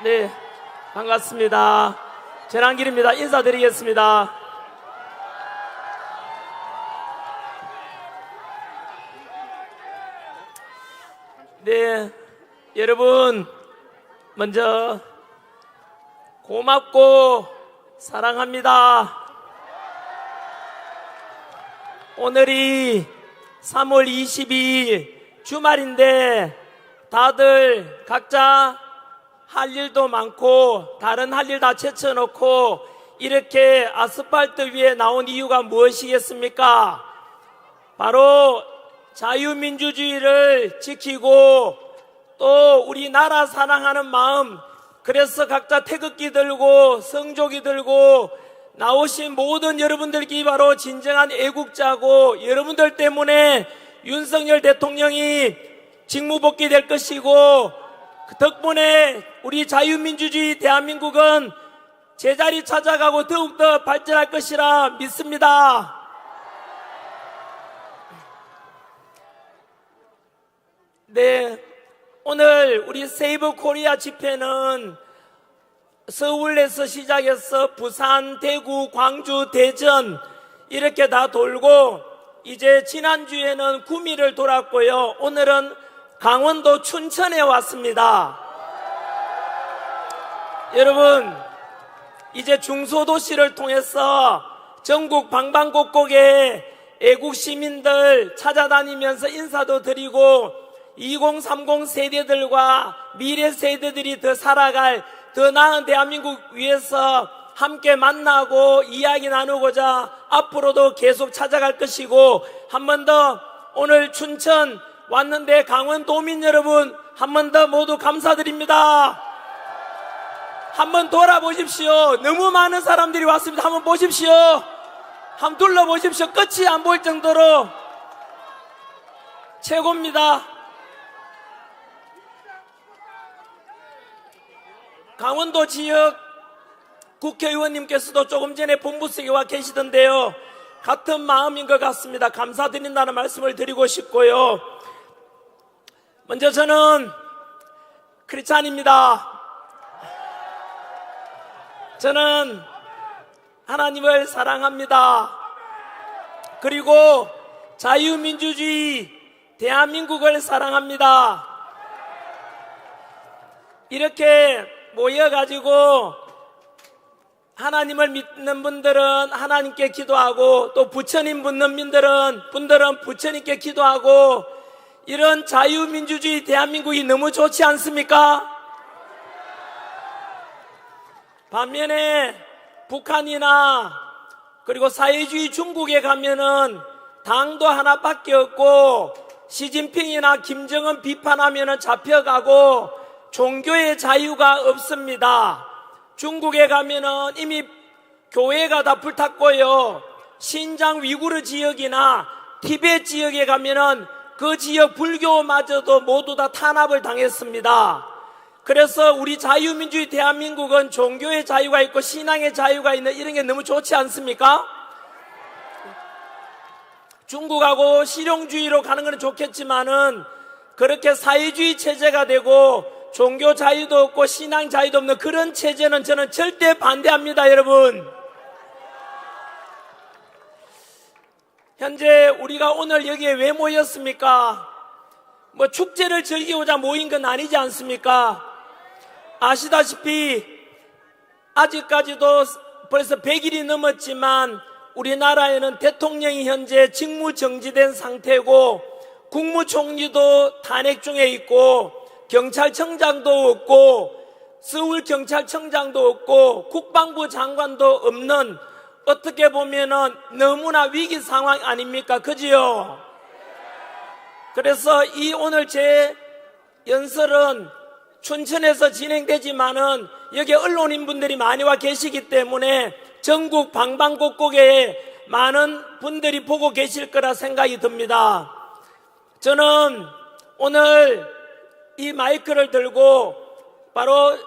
네, 반갑습니다. 전한길입니다. 인사드리겠습니다. 네, 여러분 먼저 고맙고 사랑합니다. 오늘이 3월 22일 주말인데 다들 각자 할 일도 많고 다른 할 일 다 제쳐놓고 이렇게 아스팔트 위에 나온 이유가 무엇이겠습니까? 바로 자유민주주의를 지키고 또 우리나라 사랑하는 마음, 그래서 각자 태극기 들고 성조기 들고 나오신 모든 여러분들이 바로 진정한 애국자고, 여러분들 때문에 윤석열 대통령이 직무복귀될 것이고, 그 덕분에 우리 자유민주주의 대한민국은 제자리 찾아가고 더욱더 발전할 것이라 믿습니다. 네, 오늘 우리 세이브 코리아 집회는 서울에서 시작해서 부산, 대구, 광주, 대전 이렇게 다 돌고, 이제 지난주에는 구미를 돌았고요. 오늘은 강원도 춘천에 왔습니다. 여러분, 이제 중소도시를 통해서 전국 방방곡곡에 애국 시민들 찾아다니면서 인사도 드리고 2030 세대들과 미래 세대들이 더 살아갈 더 나은 대한민국 위해서 함께 만나고 이야기 나누고자 앞으로도 계속 찾아갈 것이고, 한 번 더 오늘 춘천 왔는데 강원도민 여러분 한 번 더 모두 감사드립니다. 한번 돌아보십시오. 너무 많은 사람들이 왔습니다. 한번 보십시오. 한번 둘러보십시오. 끝이 안 보일 정도로 최고입니다. 강원도 지역 국회의원님께서도 조금 전에 본부석에 와 계시던데요, 같은 마음인 것 같습니다. 감사드린다는 말씀을 드리고 싶고요. 먼저 저는 크리스찬입니다. 저는 하나님을 사랑합니다. 그리고 자유민주주의 대한민국을 사랑합니다. 이렇게 모여가지고 하나님을 믿는 분들은 하나님께 기도하고, 또 부처님 믿는 분들은 부처님께 기도하고, 이런 자유민주주의 대한민국이 너무 좋지 않습니까? 반면에 북한이나 그리고 사회주의 중국에 가면은 당도 하나밖에 없고, 시진핑이나 김정은 비판하면은 잡혀가고 종교의 자유가 없습니다. 중국에 가면은 이미 교회가 다 불탔고요. 신장 위구르 지역이나 티베트 지역에 가면은 그 지역 불교마저도 모두 다 탄압을 당했습니다. 그래서 우리 자유민주주의 대한민국은 종교의 자유가 있고 신앙의 자유가 있는 이런 게 너무 좋지 않습니까? 중국하고 실용주의로 가는 건 좋겠지만은 그렇게 사회주의 체제가 되고 종교 자유도 없고 신앙 자유도 없는 그런 체제는 저는 절대 반대합니다, 여러분. 현재 우리가 오늘 여기에 왜 모였습니까? 뭐 축제를 즐기고자 모인 건 아니지 않습니까? 아시다시피 아직까지도 벌써 100일이 넘었지만 우리나라에는 대통령이 현재 직무 정지된 상태고, 국무총리도 탄핵 중에 있고, 경찰청장도 없고, 서울경찰청장도 없고, 국방부 장관도 없는, 어떻게 보면은 너무나 위기 상황 아닙니까? 그지요? 그래서 이 오늘 제 연설은 춘천에서 진행되지만은 여기 언론인분들이 많이 와 계시기 때문에 전국 방방곡곡에 많은 분들이 보고 계실 거라 생각이 듭니다. 저는 오늘 이 마이크를 들고 바로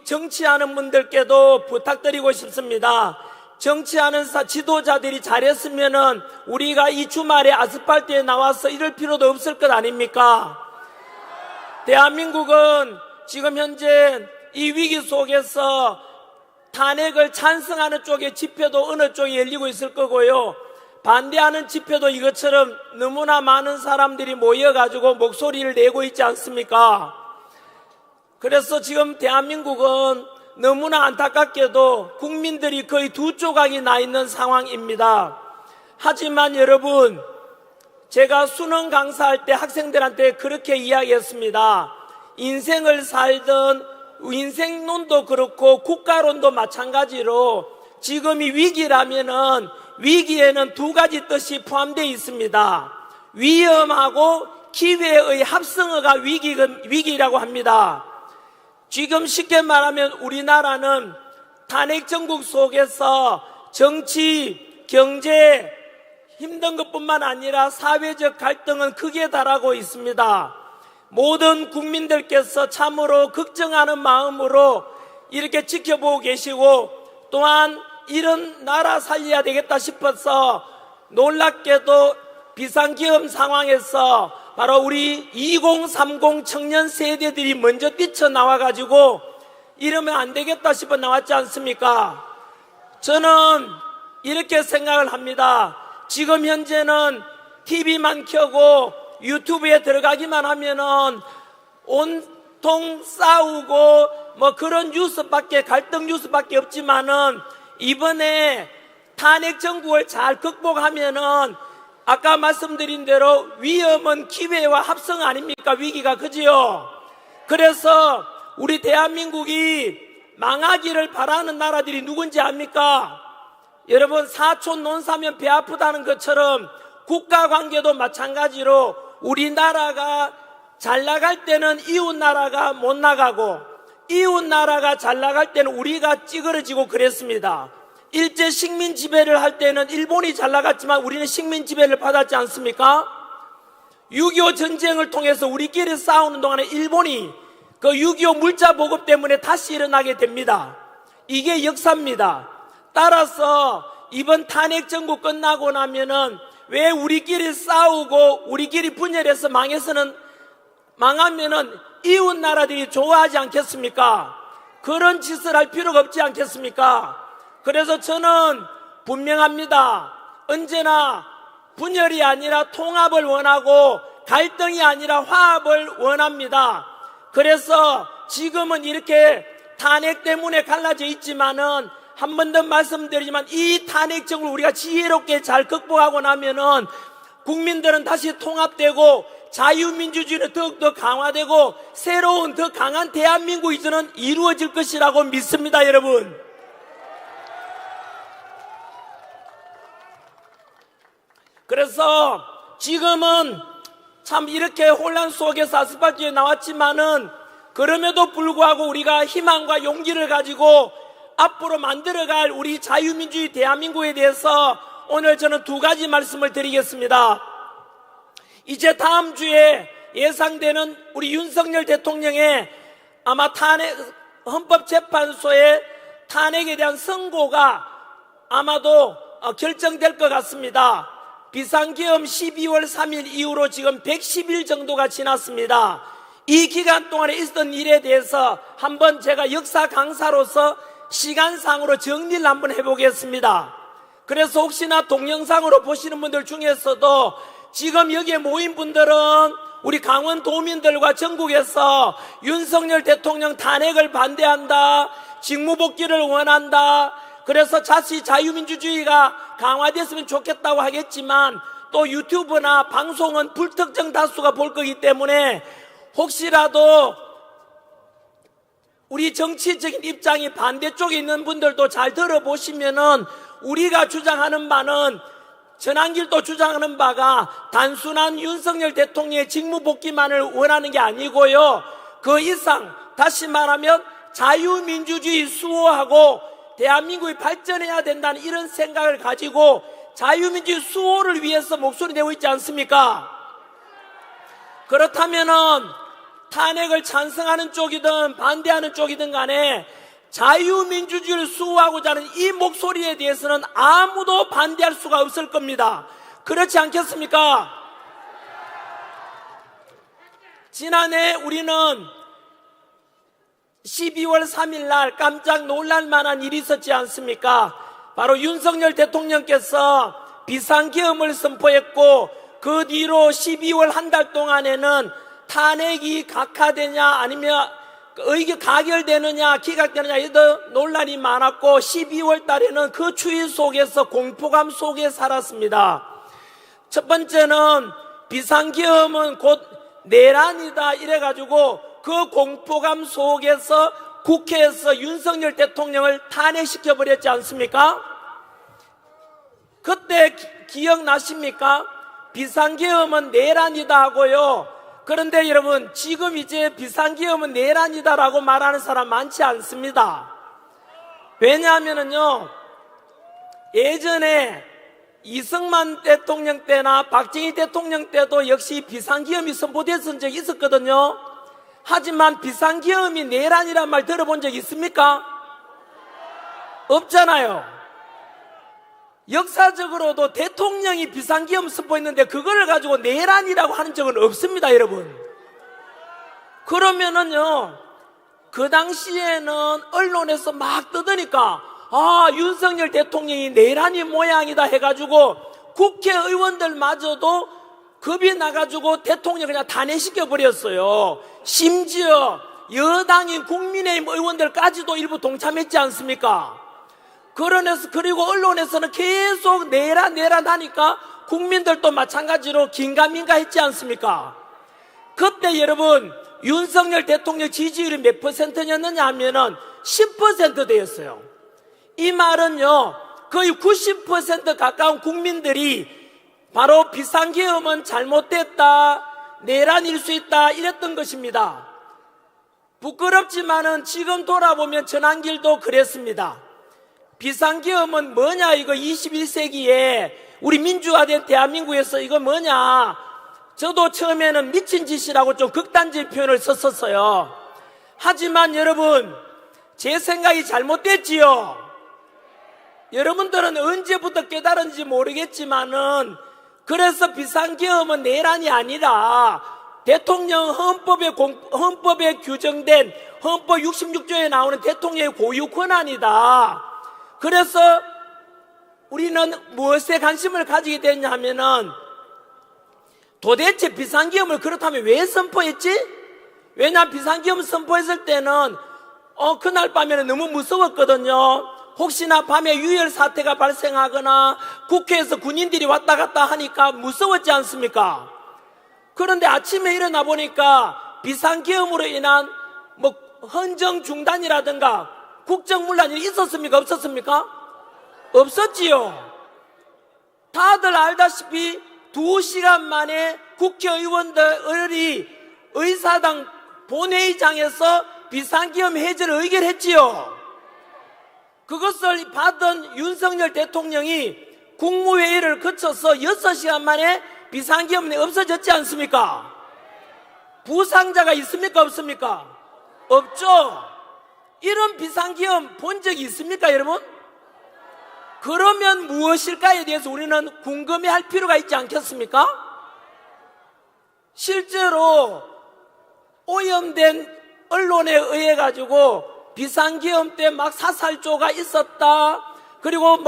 정치하는 분들께도 부탁드리고 싶습니다. 정치하는 지도자들이 잘했으면은 우리가 이 주말에 아스팔트에 나와서 이럴 필요도 없을 것 아닙니까? 대한민국은 지금 현재 이 위기 속에서 탄핵을 찬성하는 쪽의 집회도 어느 쪽에 열리고 있을 거고요. 반대하는 집회도 이것처럼 너무나 많은 사람들이 모여가지고 목소리를 내고 있지 않습니까? 그래서 지금 대한민국은 너무나 안타깝게도 국민들이 거의 두 조각이 나 있는 상황입니다. 하지만 여러분, 제가 수능 강사할 때 학생들한테 그렇게 이야기했습니다. 인생을 살던 인생론도 그렇고 국가론도 마찬가지로 지금이 위기라면은 위기에는 두 가지 뜻이 포함되어 있습니다. 위험하고 기회의 합성어가 위기라고 합니다. 지금 쉽게 말하면 우리나라는 탄핵 정국 속에서 정치, 경제 힘든 것뿐만 아니라 사회적 갈등은 크게 달하고 있습니다. 모든 국민들께서 참으로 걱정하는 마음으로 이렇게 지켜보고 계시고, 또한 이런 나라 살려야 되겠다 싶어서 놀랍게도 비상기업 상황에서 바로 우리 2030 청년 세대들이 먼저 뛰쳐나와가지고 이러면 안 되겠다 싶어 나왔지 않습니까? 저는 이렇게 생각을 합니다. 지금 현재는 TV만 켜고 유튜브에 들어가기만 하면은 온통 싸우고 뭐 그런 뉴스밖에, 갈등 뉴스밖에 없지만은 이번에 탄핵 정국을 잘 극복하면은 아까 말씀드린 대로 위험은 기회와 합성 아닙니까? 위기가, 그지요? 그래서 우리 대한민국이 망하기를 바라는 나라들이 누군지 압니까? 여러분, 사촌 논사면 배 아프다는 것처럼 국가 관계도 마찬가지로 우리나라가 잘 나갈 때는 이웃 나라가 못 나가고 이웃 나라가 잘 나갈 때는 우리가 찌그러지고 그랬습니다. 일제 식민 지배를 할 때는 일본이 잘 나갔지만 우리는 식민 지배를 받았지 않습니까? 6.25 전쟁을 통해서 우리끼리 싸우는 동안에 일본이 그 6.25 물자 보급 때문에 다시 일어나게 됩니다. 이게 역사입니다. 따라서 이번 탄핵 정국 끝나고 나면은 왜 우리끼리 싸우고 우리끼리 분열해서 망하면은 이웃 나라들이 좋아하지 않겠습니까? 그런 짓을 할 필요가 없지 않겠습니까? 그래서 저는 분명합니다. 언제나 분열이 아니라 통합을 원하고 갈등이 아니라 화합을 원합니다. 그래서 지금은 이렇게 탄핵 때문에 갈라져 있지만은 한 번 더 말씀드리지만 이 탄핵 정국을 우리가 지혜롭게 잘 극복하고 나면은 국민들은 다시 통합되고 자유민주주의는 더욱더 강화되고 새로운 더 강한 대한민국이 저는 이루어질 것이라고 믿습니다, 여러분. 그래서 지금은 참 이렇게 혼란 속에서 아스팔트에 나왔지만은 그럼에도 불구하고 우리가 희망과 용기를 가지고 앞으로 만들어갈 우리 자유민주주의 대한민국에 대해서 오늘 저는 두 가지 말씀을 드리겠습니다. 이제 다음 주에 예상되는 우리 윤석열 대통령의 아마 헌법재판소의 탄핵에 대한 선고가 아마도 결정될 것 같습니다. 비상계엄 12월 3일 이후로 지금 110일 정도가 지났습니다. 이 기간 동안에 있었던 일에 대해서 한번 제가 역사 강사로서 시간상으로 정리를 한번 해보겠습니다. 그래서 혹시나 동영상으로 보시는 분들 중에서도 지금 여기에 모인 분들은 우리 강원도민들과 전국에서 윤석열 대통령 탄핵을 반대한다, 직무복귀를 원한다, 그래서 자칫 자유민주주의가 강화됐으면 좋겠다고 하겠지만 또 유튜브나 방송은 불특정 다수가 볼 거기 때문에 혹시라도 우리 정치적인 입장이 반대쪽에 있는 분들도 잘 들어보시면은 우리가 주장하는 바는 전한길도 주장하는 바가 단순한 윤석열 대통령의 직무복귀만을 원하는 게 아니고요. 그 이상, 다시 말하면 자유민주주의 수호하고 대한민국이 발전해야 된다는 이런 생각을 가지고 자유민주주의 수호를 위해서 목소리 내고 있지 않습니까? 그렇다면은 탄핵을 찬성하는 쪽이든 반대하는 쪽이든 간에 자유민주주의를 수호하고자 하는 이 목소리에 대해서는 아무도 반대할 수가 없을 겁니다. 그렇지 않겠습니까? 지난해 우리는 12월 3일 날 깜짝 놀랄 만한 일이 있었지 않습니까? 바로 윤석열 대통령께서 비상계엄을 선포했고, 그 뒤로 12월 한 달 동안에는 탄핵이 각하되냐 아니면 의결 가결되느냐 기각되느냐 이런 논란이 많았고, 12월 달에는 그 추위 속에서 공포감 속에 살았습니다. 첫 번째는 비상계엄은 곧 내란이다 이래가지고 그 공포감 속에서 국회에서 윤석열 대통령을 탄핵시켜버렸지 않습니까? 그때 기억나십니까? 비상계엄은 내란이다 하고요. 그런데 여러분, 지금 이제 비상계엄은 내란이다라고 말하는 사람 많지 않습니다. 왜냐하면요, 예전에 이승만 대통령 때나 박정희 대통령 때도 역시 비상계엄이 선포됐던 적이 있었거든요. 하지만 비상계엄이 내란이란 말 들어본 적 있습니까? 없잖아요. 역사적으로도 대통령이 비상계엄 선포했는데 그걸 가지고 내란이라고 하는 적은 없습니다, 여러분. 그러면은요, 그 당시에는 언론에서 막 떠드니까 윤석열 대통령이 내란이 모양이다 해가지고 국회의원들마저도 겁이 나가지고 대통령 그냥 탄핵시켜버렸어요. 심지어 여당인 국민의힘 의원들까지도 일부 동참했지 않습니까? 그리고 언론에서는 계속 내란 하니까 국민들도 마찬가지로 긴가민가 했지 않습니까? 그때 여러분, 윤석열 대통령 지지율이 몇 %였느냐 하면은 10% 되었어요. 이 말은요, 거의 90% 가까운 국민들이 바로 비상계엄은 잘못됐다, 내란일 수 있다 이랬던 것입니다. 부끄럽지만은 지금 돌아보면 전환길도 그랬습니다. 비상계엄은 뭐냐, 이거 21세기에 우리 민주화된 대한민국에서 이거 뭐냐. 저도 처음에는 미친 짓이라고 좀 극단적인 표현을 썼었어요. 하지만 여러분, 제 생각이 잘못됐지요. 여러분들은 언제부터 깨달은지 모르겠지만은, 그래서 비상계엄은 내란이 아니라 대통령 헌법에 규정된 헌법 66조에 나오는 대통령의 고유 권한이다. 그래서 우리는 무엇에 관심을 가지게 됐냐 하면은, 도대체 비상계엄을 그렇다면 왜 선포했지? 왜냐하면 비상계엄 선포했을 때는 그날 밤에는 너무 무서웠거든요. 혹시나 밤에 유혈 사태가 발생하거나 국회에서 군인들이 왔다 갔다 하니까 무서웠지 않습니까? 그런데 아침에 일어나 보니까 비상계엄으로 인한 헌정 중단이라든가 국정문란이 있었습니까? 없었습니까? 없었지요. 다들 알다시피 2시간 만에 국회의원들이 의사당 본회의장에서 비상계엄 해제를 의결했지요. 그것을 받은 윤석열 대통령이 국무회의를 거쳐서 6시간 만에 비상계엄이 없어졌지 않습니까? 부상자가 있습니까? 없습니까? 없죠. 이런 비상계엄 본 적이 있습니까, 여러분? 그러면 무엇일까에 대해서 우리는 궁금해할 필요가 있지 않겠습니까? 실제로 오염된 언론에 의해 가지고 비상계엄 때 막 사살조가 있었다. 그리고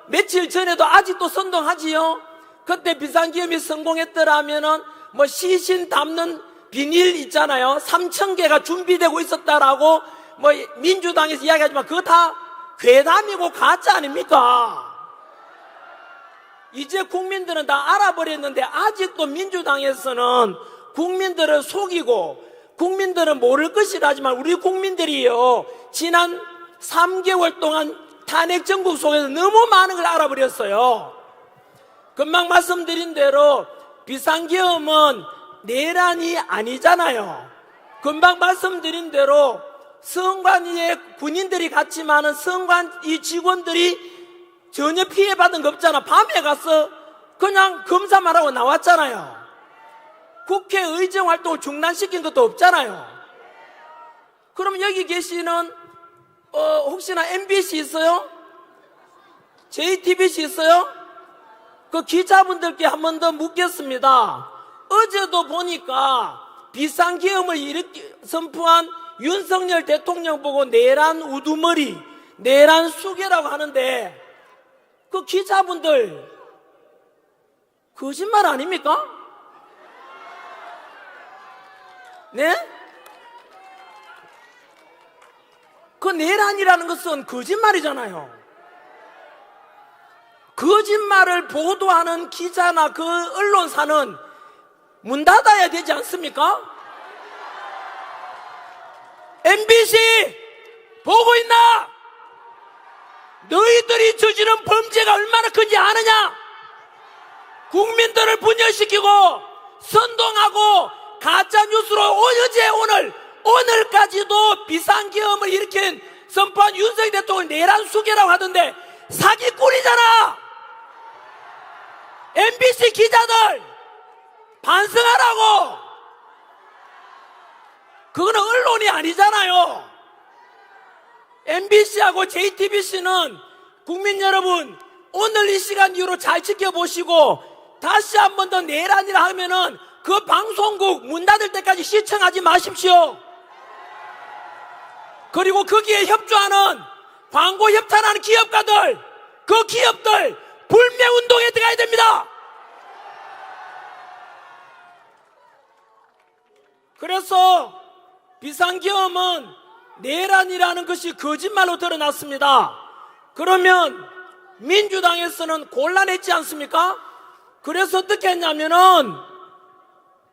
며칠 전에도 아직도 선동하지요. 그때 비상계엄이 성공했더라면은 시신 담는 비닐 있잖아요. 3,000개가 준비되고 있었다라고 민주당에서 이야기하지만 그거 다 괴담이고 가짜 아닙니까? 이제 국민들은 다 알아버렸는데 아직도 민주당에서는 국민들을 속이고 국민들은 모를 것이라 하지만 우리 국민들이요, 지난 3개월 동안 탄핵 정국 속에서 너무 많은 걸 알아버렸어요. 금방 말씀드린 대로 비상계엄은 내란이 아니잖아요. 금방 말씀드린 대로 선관위에 군인들이 갔지만은 선관위 직원들이 전혀 피해받은 거 없잖아. 밤에 가서 그냥 검사만 하고 나왔잖아요. 국회 의정 활동을 중단시킨 것도 없잖아요. 그럼 여기 계시는 혹시나 MBC 있어요? JTBC 있어요? 그 기자분들께 한 번 더 묻겠습니다. 어제도 보니까 비상계엄을 선포한 윤석열 대통령 보고 내란 우두머리, 내란 수개라고 하는데 그 기자분들 거짓말 아닙니까? 네? 그 내란이라는 것은 거짓말이잖아요. 거짓말을 보도하는 기자나 그 언론사는 문 닫아야 되지 않습니까? MBC 보고 있나? 너희들이 저지른 범죄가 얼마나 큰지 아느냐? 국민들을 분열시키고 선동하고 가짜뉴스로 어제 오늘까지도 비상계엄을 일으킨 선포한 윤석열 대통령 내란 수개라고 하던데 사기꾼이잖아. MBC 기자들 반성하라고. 그거는 언론이 아니잖아요. MBC하고 JTBC는 국민 여러분 오늘 이 시간 이후로 잘 지켜보시고 다시 한 번 더 내란이라 하면은 그 방송국 문 닫을 때까지 시청하지 마십시오. 그리고 거기에 협조하는 광고 협찬하는 기업가들, 그 기업들 불매운동에 들어가야 됩니다. 그래서 비상계엄은 내란이라는 것이 거짓말로 드러났습니다. 그러면 민주당에서는 곤란했지 않습니까? 그래서 어떻게 했냐면은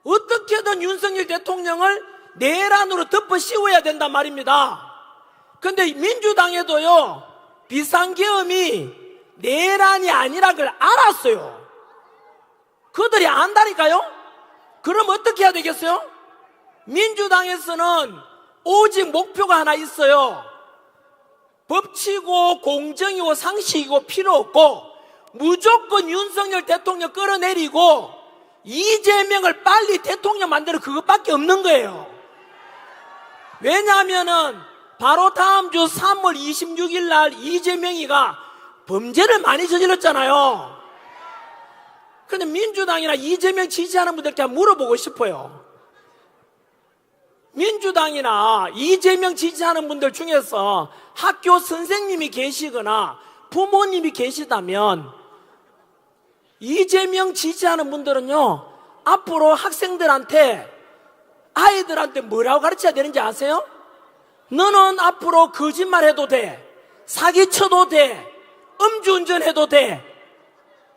어떻게든 윤석열 대통령을 내란으로 덮어 씌워야 된단 말입니다. 근데 민주당에도요 비상계엄이 내란이 아니란 걸 알았어요. 그들이 안다니까요. 그럼 어떻게 해야 되겠어요? 민주당에서는 오직 목표가 하나 있어요. 법치고 공정이고 상식이고 필요 없고 무조건 윤석열 대통령 끌어내리고 이재명을 빨리 대통령 만드는 그것밖에 없는 거예요. 왜냐하면은 바로 다음 주 3월 26일 날 이재명이가 범죄를 많이 저질렀잖아요. 그런데 민주당이나 이재명 지지하는 분들께 물어보고 싶어요. 민주당이나 이재명 지지하는 분들 중에서 학교 선생님이 계시거나 부모님이 계시다면 이재명 지지하는 분들은요 앞으로 학생들한테 아이들한테 뭐라고 가르쳐야 되는지 아세요? 너는 앞으로 거짓말해도 돼, 사기쳐도 돼, 음주운전해도 돼,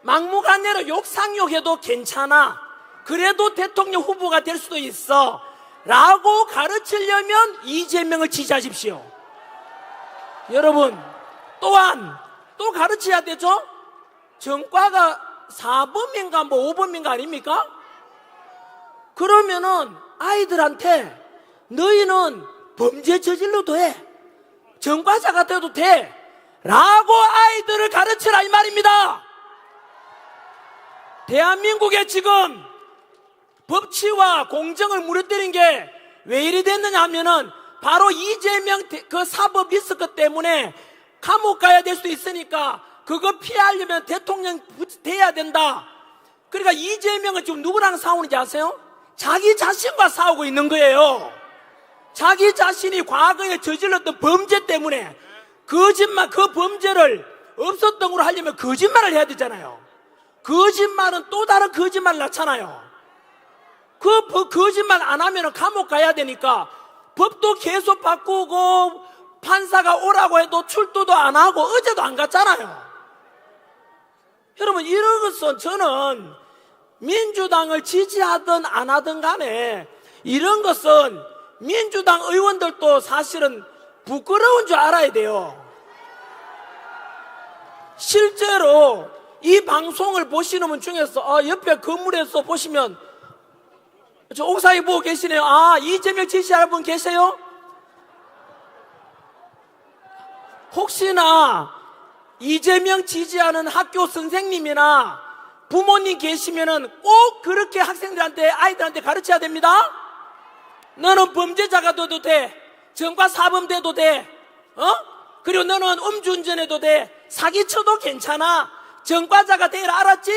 막무가내로 욕상욕해도 괜찮아, 그래도 대통령 후보가 될 수도 있어 라고 가르치려면 이재명을 지지하십시오. 여러분 또한 또 가르쳐야 되죠. 전과가 4범인가 5범인가 아닙니까? 그러면은 아이들한테 너희는 범죄 저질러도 해, 전과자가 돼도 돼 라고 아이들을 가르치라 이 말입니다. 대한민국에 지금 법치와 공정을 무너뜨린 게 왜 이리 됐느냐 하면은 바로 이재명 그 사법 리스크 때문에 감옥 가야 될 수도 있으니까 그거 피하려면 대통령 돼야 된다. 그러니까 이재명은 지금 누구랑 싸우는지 아세요? 자기 자신과 싸우고 있는 거예요. 자기 자신이 과거에 저질렀던 범죄 때문에 거짓말, 그 범죄를 없었던 걸로 하려면 거짓말을 해야 되잖아요. 거짓말은 또 다른 거짓말을 낳잖아요. 그 거짓말 안 하면 감옥 가야 되니까 법도 계속 바꾸고 판사가 오라고 해도 출두도 안 하고 어제도 안 갔잖아요. 여러분 이런 것은 저는 민주당을 지지하든 안 하든 간에 이런 것은 민주당 의원들도 사실은 부끄러운 줄 알아야 돼요. 실제로 이 방송을 보시는 분 중에서 옆에 건물에서 보시면 저 옥상에 보고 계시네요. 이재명 지지하는 분 계세요? 혹시나 이재명 지지하는 학교 선생님이나 부모님 계시면은 꼭 그렇게 학생들한테, 아이들한테 가르쳐야 됩니다. 너는 범죄자가 돼도 돼, 전과 사범 돼도 돼, 그리고 너는 음주운전해도 돼, 사기쳐도 괜찮아, 전과자가 되라, 알았지?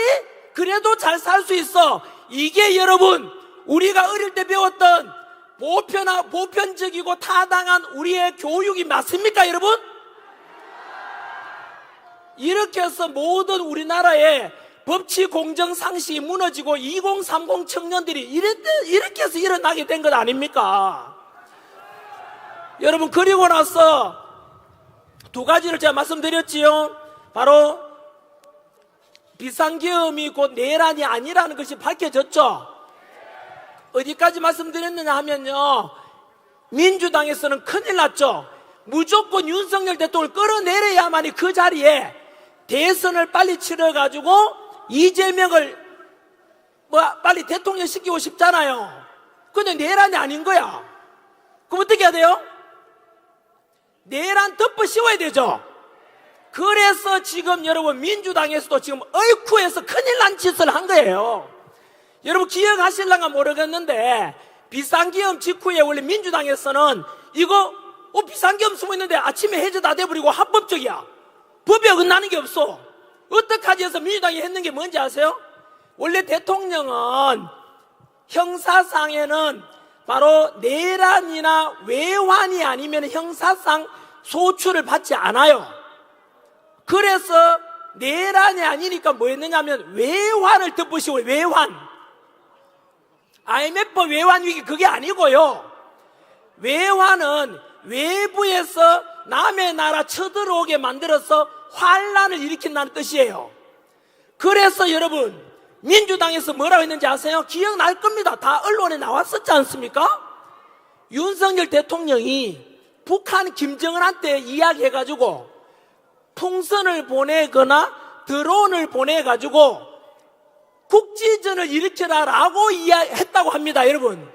그래도 잘 살 수 있어. 이게 여러분 우리가 어릴 때 배웠던 보편적이고 타당한 우리의 교육이 맞습니까, 여러분? 이렇게 해서 모든 우리나라의 법치 공정 상식이 무너지고 2030 청년들이 이렇게 해서 일어나게 된 것 아닙니까? 여러분, 그리고 나서 두 가지를 제가 말씀드렸지요. 바로 비상계엄이 곧 내란이 아니라는 것이 밝혀졌죠. 어디까지 말씀드렸느냐 하면요, 민주당에서는 큰일 났죠. 무조건 윤석열 대통령을 끌어내려야만이 그 자리에 대선을 빨리 치러가지고 이재명을 빨리 대통령 시키고 싶잖아요. 근데 내란이 아닌 거야. 그럼 어떻게 해야 돼요? 내란 덮어 씌워야 되죠. 그래서 지금 여러분 민주당에서도 지금 얼쿠에서 큰일 난 짓을 한 거예요. 여러분 기억하실랑가 모르겠는데 비상계엄 직후에 원래 민주당에서는 이거 비상계엄 숨어있는데 아침에 해제 다 돼버리고 합법적이야. 법에 어긋나는 게 없어. 어떡하지 해서 민주당이 했는 게 뭔지 아세요? 원래 대통령은 형사상에는 바로 내란이나 외환이 아니면 형사상 소출을 받지 않아요. 그래서 내란이 아니니까 뭐 했느냐면 외환을 덮으시고, 외환. IMF 외환 위기 그게 아니고요. 외환은 외부에서 남의 나라 쳐들어오게 만들어서 환란을 일으킨다는 뜻이에요. 그래서 여러분 민주당에서 뭐라고 했는지 아세요? 기억날 겁니다. 다 언론에 나왔었지 않습니까? 윤석열 대통령이 북한 김정은한테 이야기해가지고 풍선을 보내거나 드론을 보내가지고 국지전을 일으켜라라고 이야기했다고 합니다. 여러분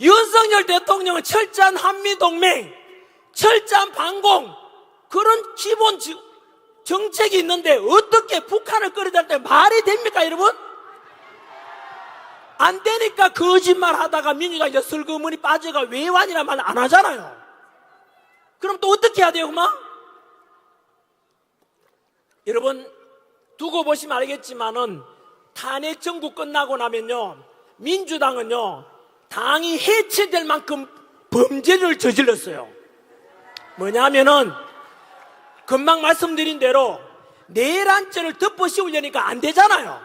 윤석열 대통령은 철저한 한미동맹, 철저한 방공, 그런 기본 정책이 있는데 어떻게 북한을 끌어들일 때 말이 됩니까, 여러분? 안 되니까 거짓말 하다가 민주당이 이제 슬그머니 빠져가 외환이란 말 안 하잖아요. 그럼 또 어떻게 해야 돼요, 그만? 여러분, 두고 보시면 알겠지만은 탄핵 정부 끝나고 나면요, 민주당은요, 당이 해체될 만큼 범죄를 저질렀어요. 뭐냐면은 금방 말씀드린 대로 내란죄를 덮어 씌우려니까 안 되잖아요.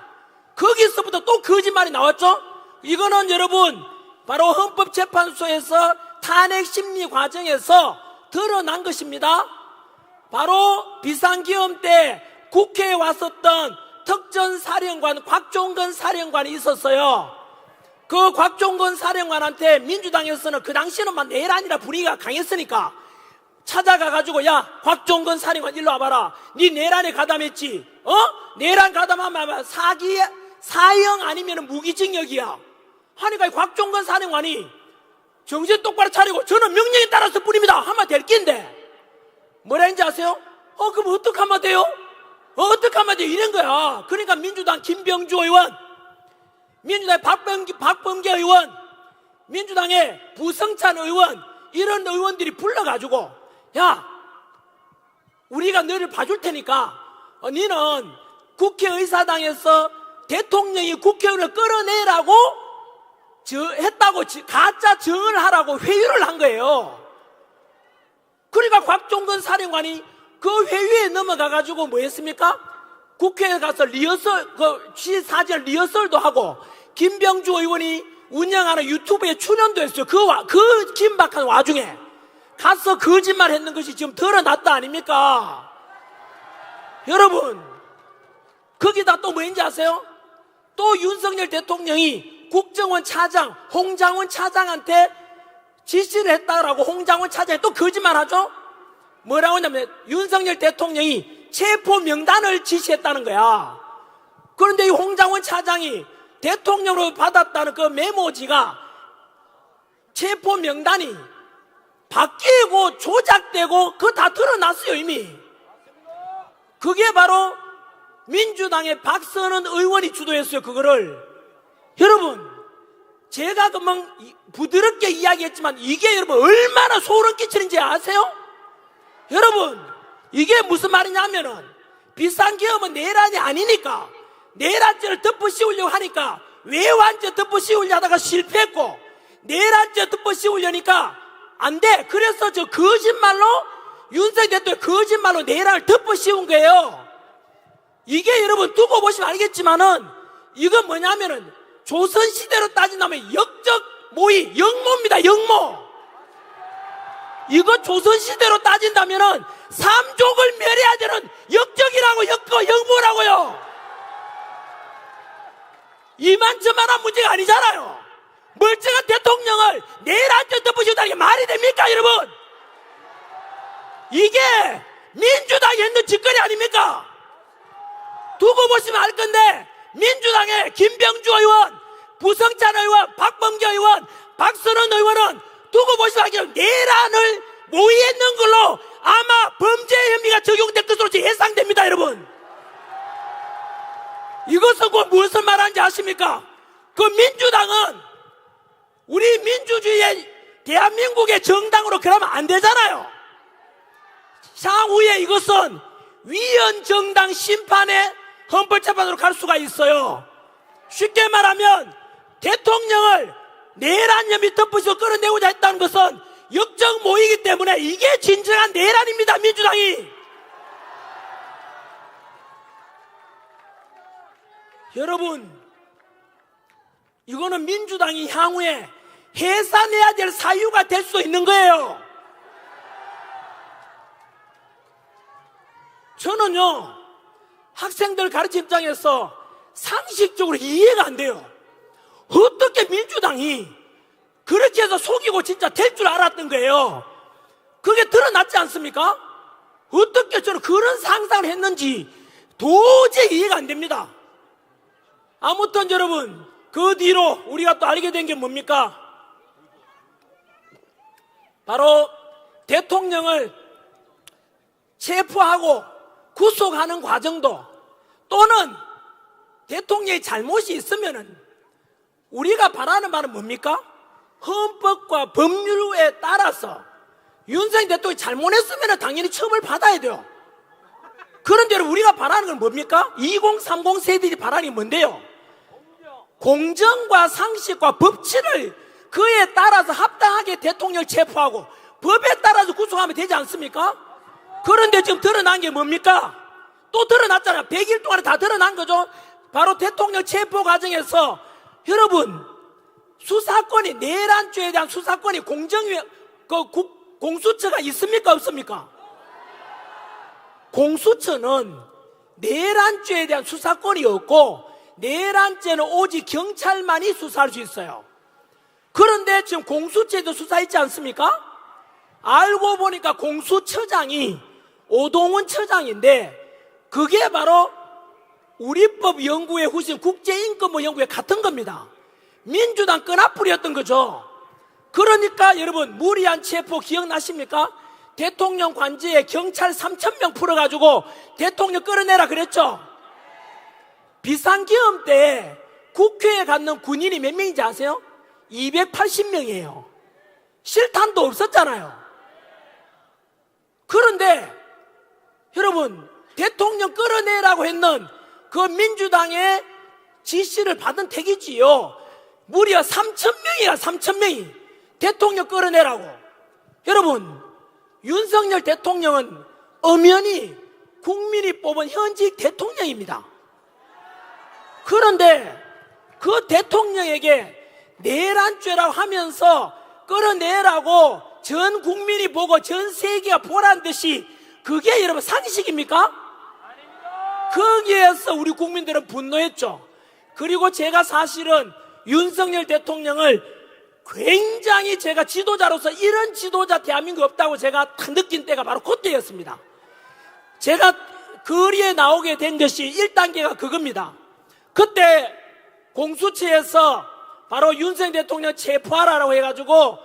거기서부터 또 거짓말이 나왔죠. 이거는 여러분 바로 헌법재판소에서 탄핵 심리 과정에서 드러난 것입니다. 바로 비상계엄 때 국회에 왔었던 특전사령관 곽종건 사령관이 있었어요. 그 곽종건 사령관한테 민주당에서는 그 당시에는 막 내란이라 분위기가 강했으니까 찾아가가지고, 야, 곽종건 사령관 일로 와봐라. 니 내란에 가담했지? 내란 가담하면 사형 아니면 무기징역이야. 하니까 곽종건 사령관이 정신 똑바로 차리고 저는 명령에 따라서 뿐입니다 하면 될 낀데 뭐라 했는지 아세요? 그럼 어떡하면 돼요? 어떡하면 돼요? 이런 거야. 그러니까 민주당 김병주 의원, 민주당의 박범계 의원, 민주당의 부성찬 의원, 이런 의원들이 불러가지고, 야, 우리가 너를 봐줄 테니까 너는 국회의사당에서 대통령이 국회의원을 끌어내라고 했다고 가짜 증언을 하라고 회유를 한 거예요. 그러니까 곽종건 사령관이 그 회유에 넘어가가지고 뭐 했습니까? 국회에 가서 사전 리허설도 하고 김병주 의원이 운영하는 유튜브에 출연도 했어요. 그 긴박한 와중에 가서 거짓말 했는 것이 지금 드러났다 아닙니까? 여러분, 거기다 또 뭐인지 아세요? 또 윤석열 대통령이 국정원 차장 홍장원 차장한테 지시를 했다라고 홍장원 차장이 또 거짓말 하죠? 뭐라고 하냐면 윤석열 대통령이 체포 명단을 지시했다는 거야. 그런데 이 홍장원 차장이 대통령으로 받았다는 그 메모지가 체포 명단이 바뀌고 조작되고 그거 다 드러났어요 이미. 그게 바로 민주당의 박선은 의원이 주도했어요 그거를. 여러분, 제가 금방 부드럽게 이야기했지만 이게 여러분 얼마나 소름 끼치는지 아세요? 여러분, 이게 무슨 말이냐면은 비상계엄은 내란이 아니니까 내란죄를 덮어 씌우려고 하니까 외환죄 덮어 씌우려고 하다가 실패했고, 내란죄 덮어 씌우려니까 안 돼. 그래서 저 거짓말로 윤석열 대통령 거짓말로 내란을 덮어 씌운 거예요. 이게 여러분 두고 보시면 알겠지만은 이건 뭐냐면은 조선시대로 따진다면 역적 모의, 영모입니다. 영모. 이거 조선시대로 따진다면은 삼족을 멸해야 되는 역적이라고, 영모라고요. 이만저만한 문제가 아니잖아요. 멀쩡한 대통령을 내란죄 덮으시다는 게 말이 됩니까, 여러분? 이게 민주당이 했는 짓거리 아닙니까? 두고 보시면 알 건데, 민주당의 김병주 의원, 부성찬 의원, 박범계 의원, 박선원 의원은 두고 보시면 알겠죠. 내란을 모의했는 걸로 아마 범죄 혐의가 적용될 것으로 예상됩니다, 여러분. 이것은 곧 무엇을 말하는지 아십니까? 그 민주당은 우리 민주주의의 대한민국의 정당으로 그러면 안 되잖아요. 향후에 이것은 위헌정당 심판의 헌법재판으로 갈 수가 있어요. 쉽게 말하면 대통령을 내란 혐의 덮으시고 끌어내고자 했다는 것은 역적 모이기 때문에 이게 진정한 내란입니다, 민주당이. 여러분, 이거는 민주당이 향후에 해산해야 될 사유가 될 수 있는 거예요. 저는요, 학생들 가르치 입장에서 상식적으로 이해가 안 돼요. 어떻게 민주당이 그렇게 해서 속이고 진짜 될 줄 알았던 거예요. 그게 드러났지 않습니까? 어떻게 저는 그런 상상을 했는지 도저히 이해가 안 됩니다. 아무튼 여러분, 그 뒤로 우리가 또 알게 된 게 뭡니까? 바로 대통령을 체포하고 구속하는 과정도, 또는 대통령의 잘못이 있으면은 우리가 바라는 바는 뭡니까? 헌법과 법률에 따라서 윤석열 대통령이 잘못했으면 당연히 처벌 받아야 돼요. 그런데 우리가 바라는 건 뭡니까? 2030 세대들이 바라는 게 뭔데요? 공정과 상식과 법치를 그에 따라서 합당하게 대통령을 체포하고 법에 따라서 구속하면 되지 않습니까? 그런데 지금 드러난 게 뭡니까? 또 드러났잖아요. 100일 동안에 다 드러난 거죠. 바로 대통령 체포 과정에서 여러분, 수사권이, 내란죄에 대한 수사권이 공수처가 있습니까, 없습니까? 공수처는 내란죄에 대한 수사권이 없고, 내란죄는 오직 경찰만이 수사할 수 있어요. 그런데 지금 공수처에도 수사했지 않습니까? 알고 보니까 공수처장이 오동훈 처장인데, 그게 바로 우리법 연구회 후신 국제인권법 연구회 같은 겁니다. 민주당 끈앞풀이였던 거죠. 그러니까 여러분, 무리한 체포 기억나십니까? 대통령 관저에 경찰 3,000명 풀어가지고 대통령 끌어내라 그랬죠. 비상계엄 때 국회에 갔는 군인이 몇 명인지 아세요? 280명이에요. 실탄도 없었잖아요. 그런데 여러분, 대통령 끌어내라고 했는 그 민주당의 지시를 받은 택이지요. 무려 3,000명이야, 3,000명이. 대통령 끌어내라고. 여러분, 윤석열 대통령은 엄연히 국민이 뽑은 현직 대통령입니다. 그런데 그 대통령에게 내란죄라고 하면서 끌어내라고 전 국민이 보고 전 세계가 보란 듯이, 그게 여러분 상식입니까? 거기에서 우리 국민들은 분노했죠. 그리고 제가 사실은 윤석열 대통령을 굉장히, 제가 지도자로서 이런 지도자 대한민국에 없다고 제가 딱 느낀 때가 바로 그때였습니다. 제가 거리에 나오게 된 것이 1단계가 그겁니다. 그때 공수처에서 바로 윤석열 대통령 체포하라고 해가지고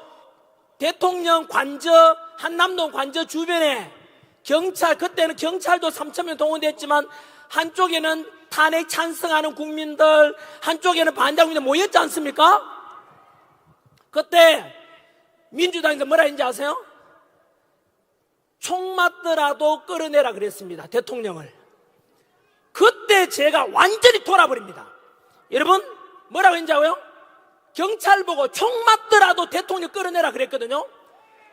대통령 관저, 한남동 관저 주변에 경찰, 그때는 경찰도 3,000명 동원됐지만 한쪽에는 탄핵 찬성하는 국민들, 한쪽에는 반대하는 국민들 모였지 않습니까? 그때 민주당에서 뭐라 했는지 아세요? 총 맞더라도 끌어내라 그랬습니다, 대통령을. 그때 제가 완전히 돌아버립니다. 여러분, 뭐라고 했는지 알아요? 경찰 보고 총 맞더라도 대통령 끌어내라 그랬거든요.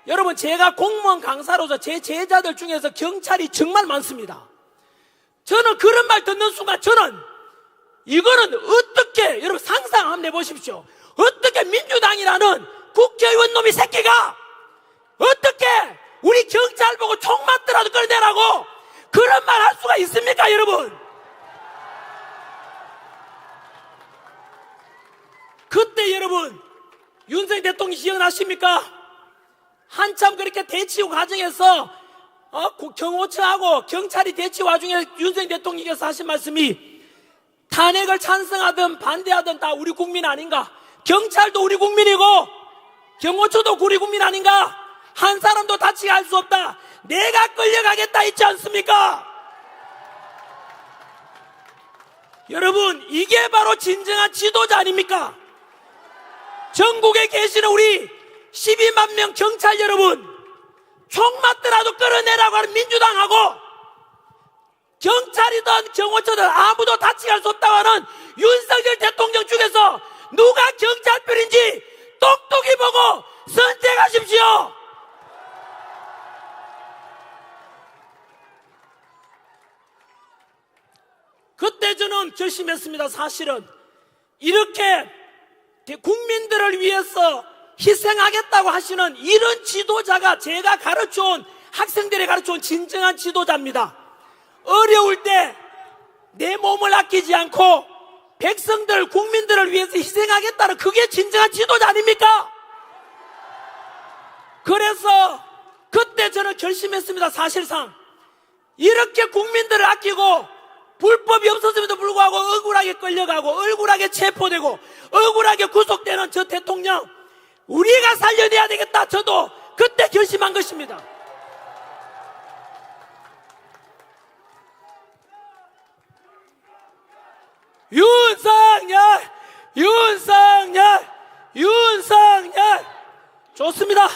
여러분, 제가 공무원 강사로서 제 제자들 중에서 경찰이 정말 많습니다. 저는 그런 말 듣는 순간 저는 이거는 어떻게, 여러분 상상 한번 해보십시오. 어떻게 민주당이라는 국회의원 놈이 새끼가 어떻게 우리 경찰 보고 총 맞더라도 끌어내라고 그런 말 할 수가 있습니까, 여러분? 그때 여러분, 윤석열 대통령 기억나십니까? 한참 그렇게 대치 과정에서 경호처하고 경찰이 대치 와중에 윤석열 대통령께서 하신 말씀이 탄핵을 찬성하든 반대하든 다 우리 국민 아닌가? 경찰도 우리 국민이고 경호처도 우리 국민 아닌가? 한 사람도 다치게 할 수 없다. 내가 끌려가겠다 했지 않습니까? 여러분, 이게 바로 진정한 지도자 아닙니까? 전국에 계시는 우리 12만 명 경찰 여러분, 총 맞더라도 끌어내라고 하는 민주당하고 경찰이든 경호처든 아무도 다치게 할 수 없다고 하는 윤석열 대통령 중에서 누가 경찰편인지 똑똑히 보고 선택하십시오. 그때 저는 결심했습니다. 사실은 이렇게 국민들을 위해서 희생하겠다고 하시는 이런 지도자가 제가 가르쳐온, 학생들이 가르쳐온 진정한 지도자입니다. 어려울 때 내 몸을 아끼지 않고 백성들, 국민들을 위해서 희생하겠다는 그게 진정한 지도자 아닙니까? 그래서 그때 저는 결심했습니다. 사실상 이렇게 국민들을 아끼고 불법이 없었음에도 불구하고 억울하게 끌려가고 억울하게 체포되고 억울하게 구속되는 저 대통령 우리가 살려내야 되겠다. 저도 그때 결심한 것입니다. 윤석열, 윤석열, 윤석열. 좋습니다.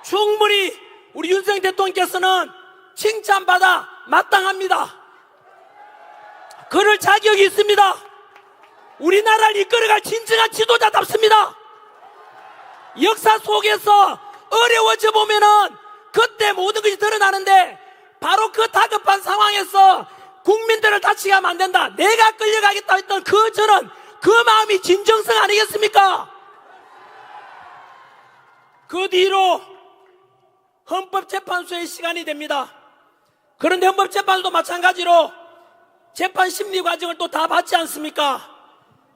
충분히 우리 윤석열 대통령께서는 칭찬받아 마땅합니다. 그럴 자격이 있습니다. 우리나라를 이끌어갈 진정한 지도자답습니다. 역사 속에서 어려워져 보면은 그때 모든 것이 드러나는데 바로 그 다급한 상황에서 국민들을 다치게 하면 안 된다. 내가 끌려가겠다 했던 저는 그 마음이 진정성 아니겠습니까? 그 뒤로 헌법재판소의 시간이 됩니다. 그런데 헌법재판소도 마찬가지로 재판 심리 과정을 또 다 받지 않습니까?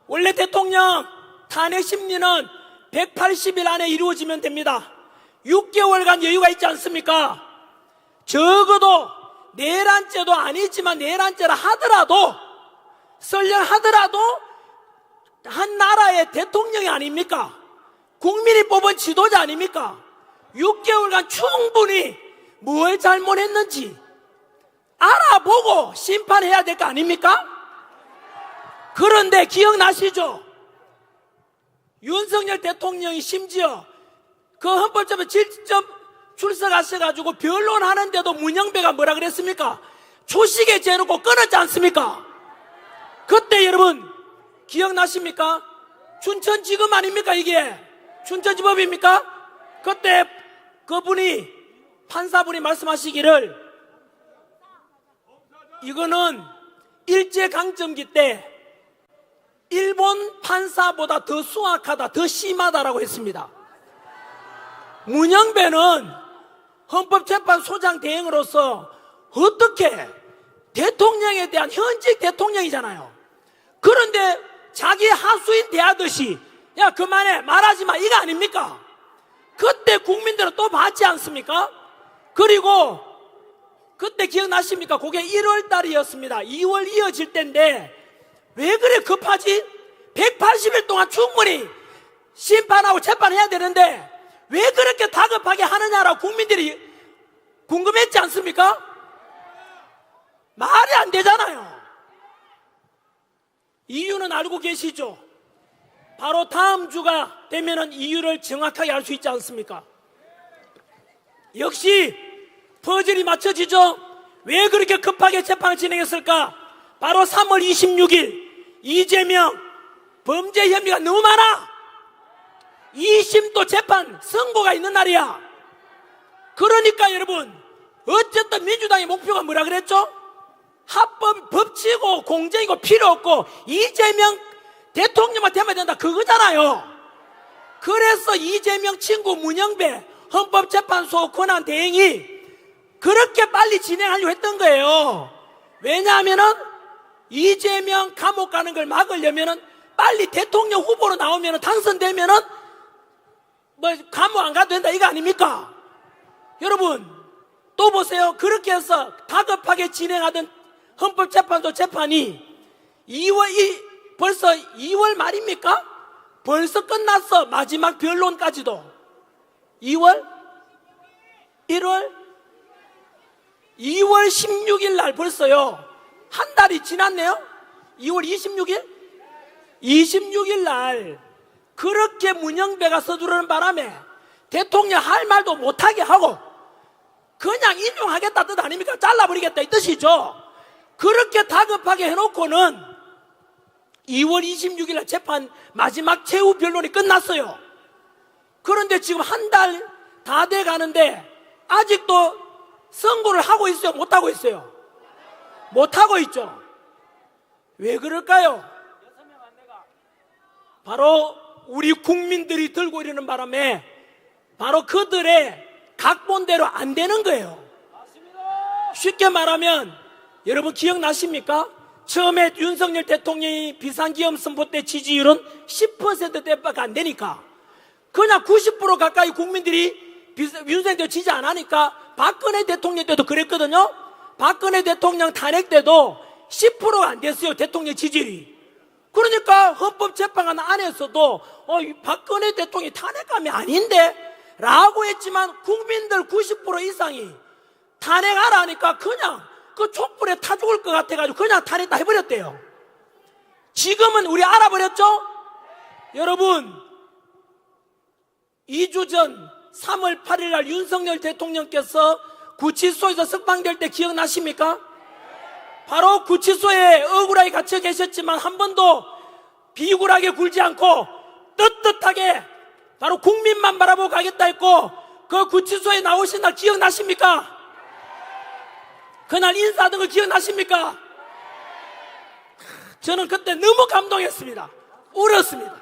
원래 대통령 탄핵 심리는 180일 안에 이루어지면 됩니다. 6개월간 여유가 있지 않습니까? 적어도 내란죄도 아니지만 내란죄라 하더라도 설령하더라도 한 나라의 대통령이 아닙니까? 국민이 뽑은 지도자 아닙니까? 6개월간 충분히 뭘 잘못했는지 알아보고 심판해야 될 거 아닙니까? 그런데 기억나시죠? 윤석열 대통령이 심지어 그 헌법재판 직접 출석하셔가지고 변론하는데도 문영배가 뭐라 그랬습니까? 초식에 재놓고 끊었지 않습니까? 그때 여러분 기억나십니까? 춘천지검 아닙니까? 이게 춘천지법입니까? 그때 그분이 판사분이 말씀하시기를 이거는 일제강점기 때 일본 판사보다 더 수악하다, 더 심하다라고 했습니다. 문영배는 헌법재판소장 대행으로서 어떻게 대통령에 대한 현직 대통령이잖아요. 그런데 자기 하수인 대하듯이 야 그만해 말하지 마 이거 아닙니까? 그때 국민들은 또 받지 않습니까? 그리고 그때 기억나십니까? 그게 1월 달이었습니다. 2월 이어질 때인데 왜 그래 급하지? 180일 동안 충분히 심판하고 재판해야 되는데 왜 그렇게 다급하게 하느냐라고 국민들이 궁금했지 않습니까? 말이 안 되잖아요. 이유는 알고 계시죠? 바로 다음 주가 되면은 이유를 정확하게 알 수 있지 않습니까? 역시 퍼즐이 맞춰지죠? 왜 그렇게 급하게 재판을 진행했을까? 바로 3월 26일 이재명 범죄 혐의가 너무 많아. 2심도 재판 선고가 있는 날이야. 그러니까 여러분, 어쨌든 민주당의 목표가 뭐라 그랬죠? 합법, 법치고 공정이고 필요 없고 이재명 대통령만 되면 된다, 그거잖아요. 그래서 이재명 친구 문영배 헌법재판소 권한 대행이 그렇게 빨리 진행하려고 했던 거예요. 왜냐하면은 이재명 감옥 가는 걸 막으려면은 빨리 대통령 후보로 나오면은 당선되면은 뭐 감옥 안 가도 된다, 이거 아닙니까? 여러분, 또 보세요. 그렇게 해서 다급하게 진행하던 헌법재판소 재판이 벌써 2월 말입니까? 벌써 끝났어. 마지막 변론까지도 2월 1월 2월 16일 날 벌써요. 한 달이 지났네요. 2월 26일 26일 날 그렇게 문영배가 서두르는 바람에 대통령 할 말도 못하게 하고 그냥 인용하겠다 뜻 아닙니까? 잘라버리겠다 이 뜻이죠. 그렇게 다급하게 해놓고는 2월 26일 날 재판 마지막 최후 변론이 끝났어요. 그런데 지금 한 달 다 돼 가는데 아직도 선고를 하고 있어요? 못하고 있어요? 못하고 있죠. 왜 그럴까요? 바로 우리 국민들이 들고 이러는 바람에 바로 그들의 각본대로 안 되는 거예요. 쉽게 말하면 여러분 기억나십니까? 처음에 윤석열 대통령이 비상기업 선포 때 지지율은 10%대밖에 안 되니까 그냥 90% 가까이 국민들이 윤석열 대통령 지지 안 하니까 박근혜 대통령 때도 그랬거든요. 박근혜 대통령 탄핵 때도 10%가 안 됐어요, 대통령 지지율이. 그러니까 헌법재판관 안에서도 박근혜 대통령이 탄핵감이 아닌데? 라고 했지만 국민들 90% 이상이 탄핵하라 하니까 그냥 그 촛불에 타 죽을 것 같아가지고 그냥 탄핵 다 해버렸대요. 지금은 우리 알아버렸죠? 여러분, 2주 전 3월 8일 날 윤석열 대통령께서 구치소에서 석방될 때 기억나십니까? 바로 구치소에 억울하게 갇혀 계셨지만 한 번도 비굴하게 굴지 않고 떳떳하게 바로 국민만 바라보고 가겠다 했고 그 구치소에 나오신 날 기억나십니까? 그날 인사하던 거 기억나십니까? 저는 그때 너무 감동했습니다. 울었습니다.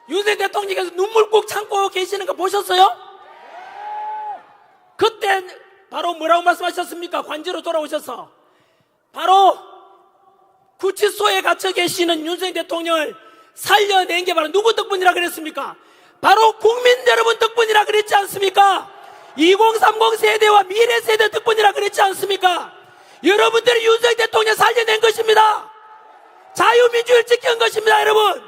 윤석열 대통령께서 눈물 꾹 참고 계시는 거 보셨어요? 그때 바로 뭐라고 말씀하셨습니까? 관저로 돌아오셔서 바로 구치소에 갇혀 계시는 윤석열 대통령을 살려낸 게 바로 누구 덕분이라 그랬습니까? 바로 국민 여러분 덕분이라 그랬지 않습니까? 2030 세대와 미래 세대 덕분이라 그랬지 않습니까? 여러분들이 윤석열 대통령 살려낸 것입니다. 자유민주를 지킨 것입니다. 여러분,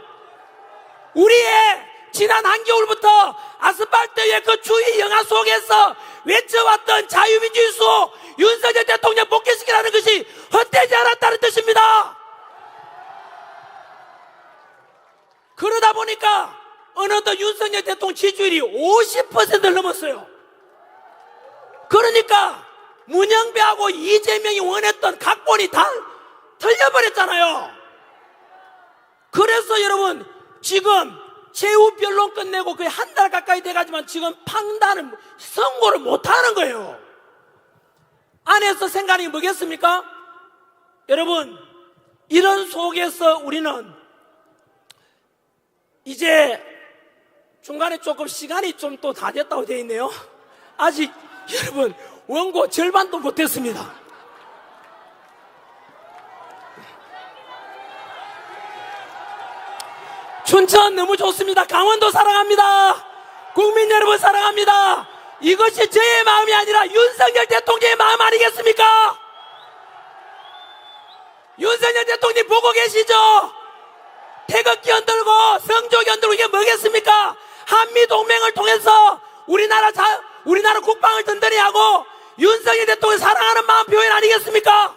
우리의 지난 한겨울부터 아스팔트 위에 그 추위 영하 속에서 외쳐왔던 자유민주의 수호 윤석열 대통령 복귀시키라는 것이 헛되지 않았다는 뜻입니다. 그러다 보니까 어느덧 윤석열 대통령 지지율이 50%를 넘었어요. 그러니까 문영배하고 이재명이 원했던 각본이 다 틀려버렸잖아요. 그래서 여러분 지금 최후 변론 끝내고 거의 한 달 가까이 돼가지만 지금 판단을 선고를 못하는 거예요. 안에서 생각이 뭐겠습니까? 여러분, 이런 속에서 우리는 이제 중간에 조금 시간이 좀 또 다 됐다고 되어 있네요. 아직 여러분 원고 절반도 못했습니다. 춘천 너무 좋습니다. 강원도 사랑합니다. 국민 여러분 사랑합니다. 이것이 저의 마음이 아니라 윤석열 대통령의 마음 아니겠습니까? 윤석열 대통령 보고 계시죠? 태극기 흔들고 성조기 흔들고 이게 뭐겠습니까? 한미동맹을 통해서 우리나라 국방을 든든히 하고 윤석열 대통령 사랑하는 마음 표현 아니겠습니까?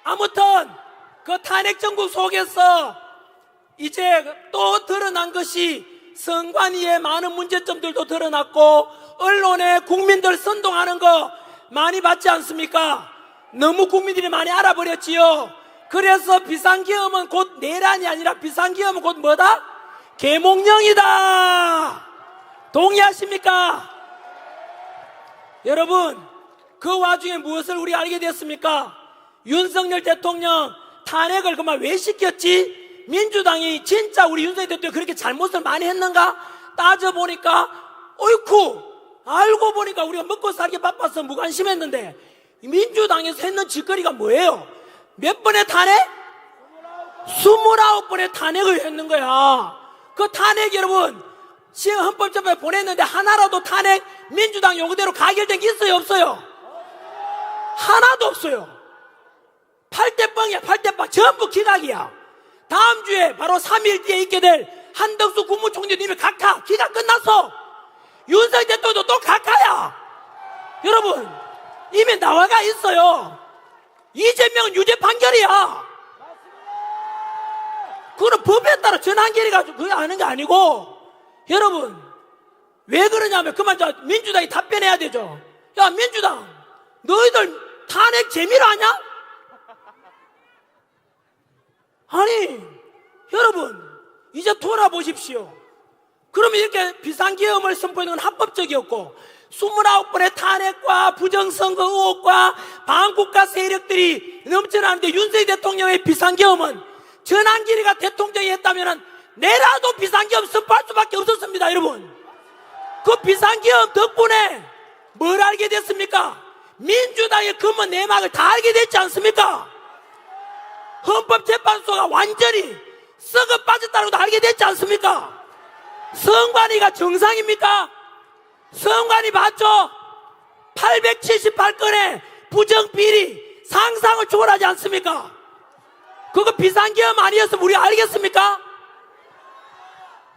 아무튼 그 탄핵 정국 속에서 이제 또 드러난 것이 선관위의 많은 문제점들도 드러났고 언론에 국민들 선동하는 거 많이 받지 않습니까? 너무 국민들이 많이 알아버렸지요. 그래서 비상계엄은 곧 내란이 아니라 비상계엄은 곧 뭐다? 계몽령이다. 동의하십니까? 여러분, 그 와중에 무엇을 우리가 알게 됐습니까? 윤석열 대통령 탄핵을 그만 왜 시켰지? 민주당이 진짜 우리 윤석열 대통령이 그렇게 잘못을 많이 했는가? 따져보니까 어이쿠, 알고 보니까 우리가 먹고 살기 바빠서 무관심했는데 민주당에서 했는 짓거리가 뭐예요? 몇 번의 탄핵? 29번의 탄핵을 했는 거야. 그 탄핵 여러분 시행 헌법재판에 보냈는데 하나라도 탄핵 민주당 요구대로 가결된 게 있어요 없어요? 하나도 없어요. 8대 뻥이야. 8대 뻥. 전부 기각이야. 다음 주에 바로 3일 뒤에 있게 될 한덕수 국무총리님이 각하 기각 끝났어. 윤석열 대통령도 또 각하야. 여러분 이미 나와가 있어요. 이재명은 유죄 판결이야. 그거는 법에 따라 전환결의가지고 그게 아는 게 아니고, 여러분 왜 그러냐면 그만 민주당이 답변해야 되죠. 야 민주당 너희들 탄핵 재미로 하냐? 아니 여러분 이제 돌아보십시오. 그러면 이렇게 비상계엄을 선포하는 건 합법적이었고 29번의 탄핵과 부정선거 의혹과 반국가 세력들이 넘쳐나는데 윤석열 대통령의 비상계엄은 전환길이가 대통령이 했다면 내라도 비상계엄 선포할 수밖에 없었습니다. 여러분 그 비상계엄 덕분에 뭘 알게 됐습니까? 민주당의 검은 내막을 다 알게 됐지 않습니까? 헌법재판소가 완전히 썩어 빠졌다는 것도 알게 됐지 않습니까? 선관위가 정상입니까? 선관위 봤죠? 878건의 부정비리 상상을 초월하지 않습니까? 그거 비상계엄 아니었으면 우리 알겠습니까?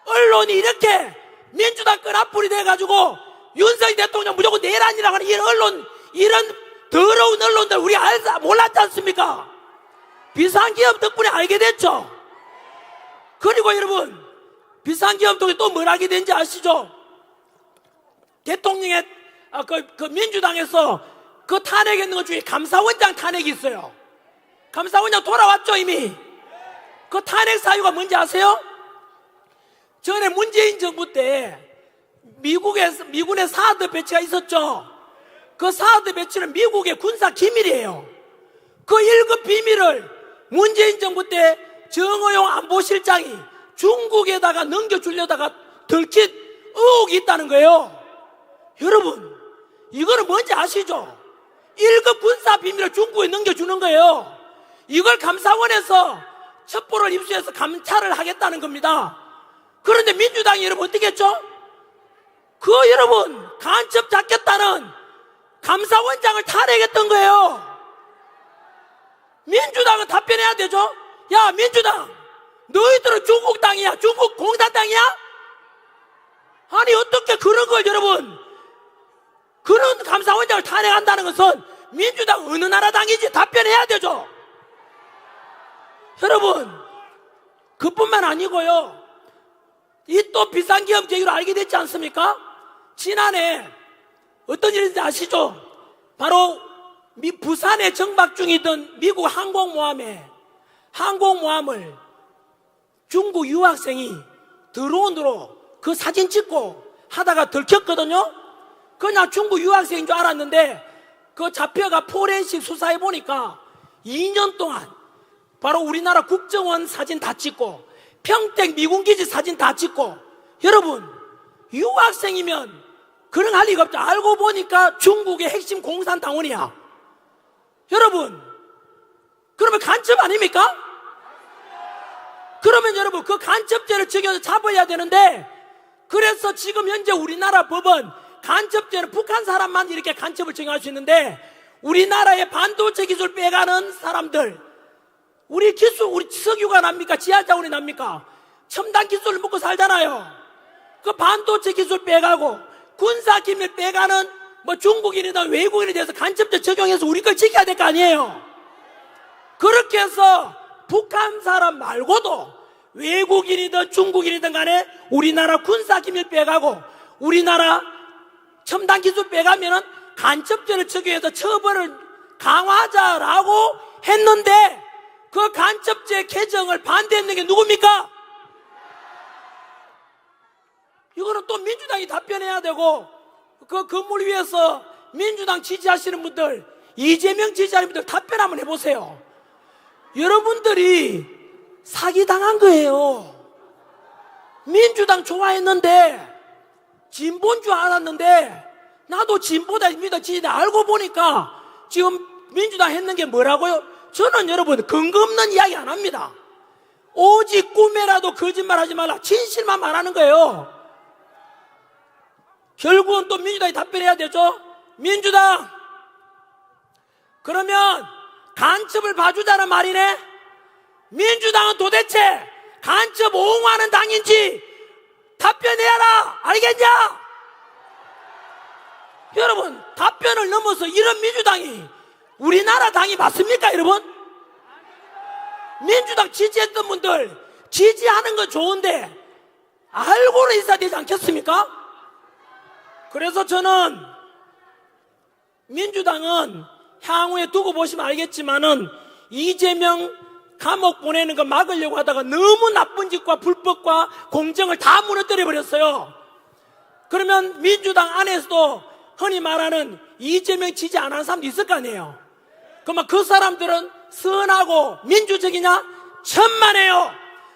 언론이 이렇게 민주당 끈앞풀이 돼가지고 윤석열 대통령 무조건 내란이라고 하는 이런 언론, 이런 더러운 언론들 우리 몰랐지 않습니까? 비상계엄 덕분에 알게 됐죠. 그리고 여러분 비상계엄 덕분에 또 뭘 알게 된지 아시죠? 대통령의 그 민주당에서 그 탄핵했는 것 중에 감사원장 탄핵이 있어요. 감사원장 돌아왔죠 이미. 그 탄핵 사유가 뭔지 아세요? 전에 문재인 정부 때 미군의 사드 배치가 있었죠. 그 사드 배치는 미국의 군사 기밀이에요. 그 1급 비밀을 문재인 정부 때 정의용 안보실장이 중국에다가 넘겨주려다가 들킨 의혹이 있다는 거예요. 여러분 이거는 뭔지 아시죠? 1급 군사 비밀을 중국에 넘겨주는 거예요. 이걸 감사원에서 첩보를 입수해서 감찰을 하겠다는 겁니다. 그런데 민주당이 여러분 어떻게 했죠? 그 여러분 간첩 잡겠다는 감사원장을 탄핵했던 거예요. 민주당은 답변해야 되죠. 야 민주당 너희들은 중국 땅이야? 중국 공산당이야? 아니 어떻게 그런 걸 여러분 그런 감사원장을 탄핵한다는 것은 민주당 어느 나라 당이지? 답변해야 되죠. 여러분 그뿐만 아니고요 이 또 비상계엄 계기로 알게 됐지 않습니까? 지난해 어떤 일인지 아시죠? 바로 부산에 정박 중이던 미국 항공모함을 중국 유학생이 드론으로 그 사진 찍고 하다가 들켰거든요. 그냥 중국 유학생인 줄 알았는데 그 잡혀가 포렌식 수사해 보니까 2년 동안 바로 우리나라 국정원 사진 다 찍고 평택 미군기지 사진 다 찍고, 여러분 유학생이면 그런 할 리가 없죠. 알고 보니까 중국의 핵심 공산당원이야. 여러분 그러면 간첩 아닙니까? 그러면 여러분 그 간첩죄를 적용해서 잡아야 되는데, 그래서 지금 현재 우리나라 법은 간첩죄는 북한 사람만 이렇게 간첩을 적용할 수 있는데 우리나라의 반도체 기술 빼가는 사람들, 우리 석유가 납니까? 지하자원이 납니까? 첨단 기술을 먹고 살잖아요. 그 반도체 기술 빼가고 군사 기밀 빼가는 중국인이든 외국인에 대해서 간첩죄 적용해서 우리 걸 지켜야 될 거 아니에요. 그렇게 해서 북한 사람 말고도 외국인이든 중국인이든 간에 우리나라 군사 기밀 빼가고 우리나라 첨단 기술 빼가면은 간첩죄를 적용해서 처벌을 강화하자라고 했는데 그 간첩죄 개정을 반대했는 게 누굽니까? 이거는 또 민주당이 답변해야 되고, 그 건물 위에서 민주당 지지하시는 분들, 이재명 지지하는 분들 답변 한번 해보세요. 여러분들이 사기당한 거예요. 민주당 좋아했는데, 진보인 줄 알았는데, 나도 진보다 민주당 지지다 알고 보니까 지금 민주당 했는 게 뭐라고요? 저는 여러분 근거 없는 이야기 안 합니다. 오직 꿈에라도 거짓말 하지 말라. 진실만 말하는 거예요. 결국은 또 민주당이 답변해야 되죠. 민주당, 그러면 간첩을 봐주자는 말이네. 민주당은 도대체 간첩 옹호하는 당인지 답변해야라. 알겠냐? 여러분, 답변을 넘어서 이런 민주당이 우리나라 당이 맞습니까, 여러분? 민주당 지지했던 분들 지지하는 건 좋은데 알고는 있어야 되지 않겠습니까? 그래서 저는 민주당은 향후에 두고 보시면 알겠지만은 이재명 감옥 보내는 거 막으려고 하다가 너무 나쁜 짓과 불법과 공정을 다 무너뜨려 버렸어요. 그러면 민주당 안에서도 흔히 말하는 이재명 지지 안 하는 사람도 있을 거 아니에요. 그러면 그 사람들은 선하고 민주적이냐? 천만에요.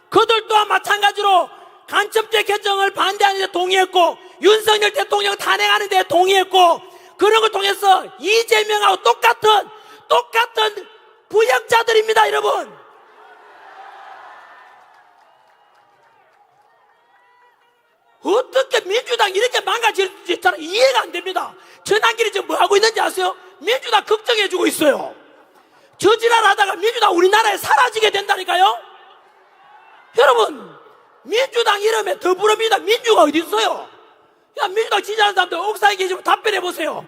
그들 또한 마찬가지로 간첩죄 개정을 반대하는 데 동의했고, 윤석열 대통령 탄핵하는 데 동의했고, 그런 걸 통해서 이재명하고 똑같은 부역자들입니다, 여러분. 어떻게 민주당 이렇게 망가질지 저는 이해가 안 됩니다. 전환길이 지금 뭐 하고 있는지 아세요? 민주당 걱정해주고 있어요. 저지랄 하다가 민주당 우리나라에 사라지게 된다니까요. 여러분, 민주당 이름에 더불어민주당 민주가 어디 있어요? 야, 민주당 지지하는 사람들 옥상에 계시면 답변해보세요.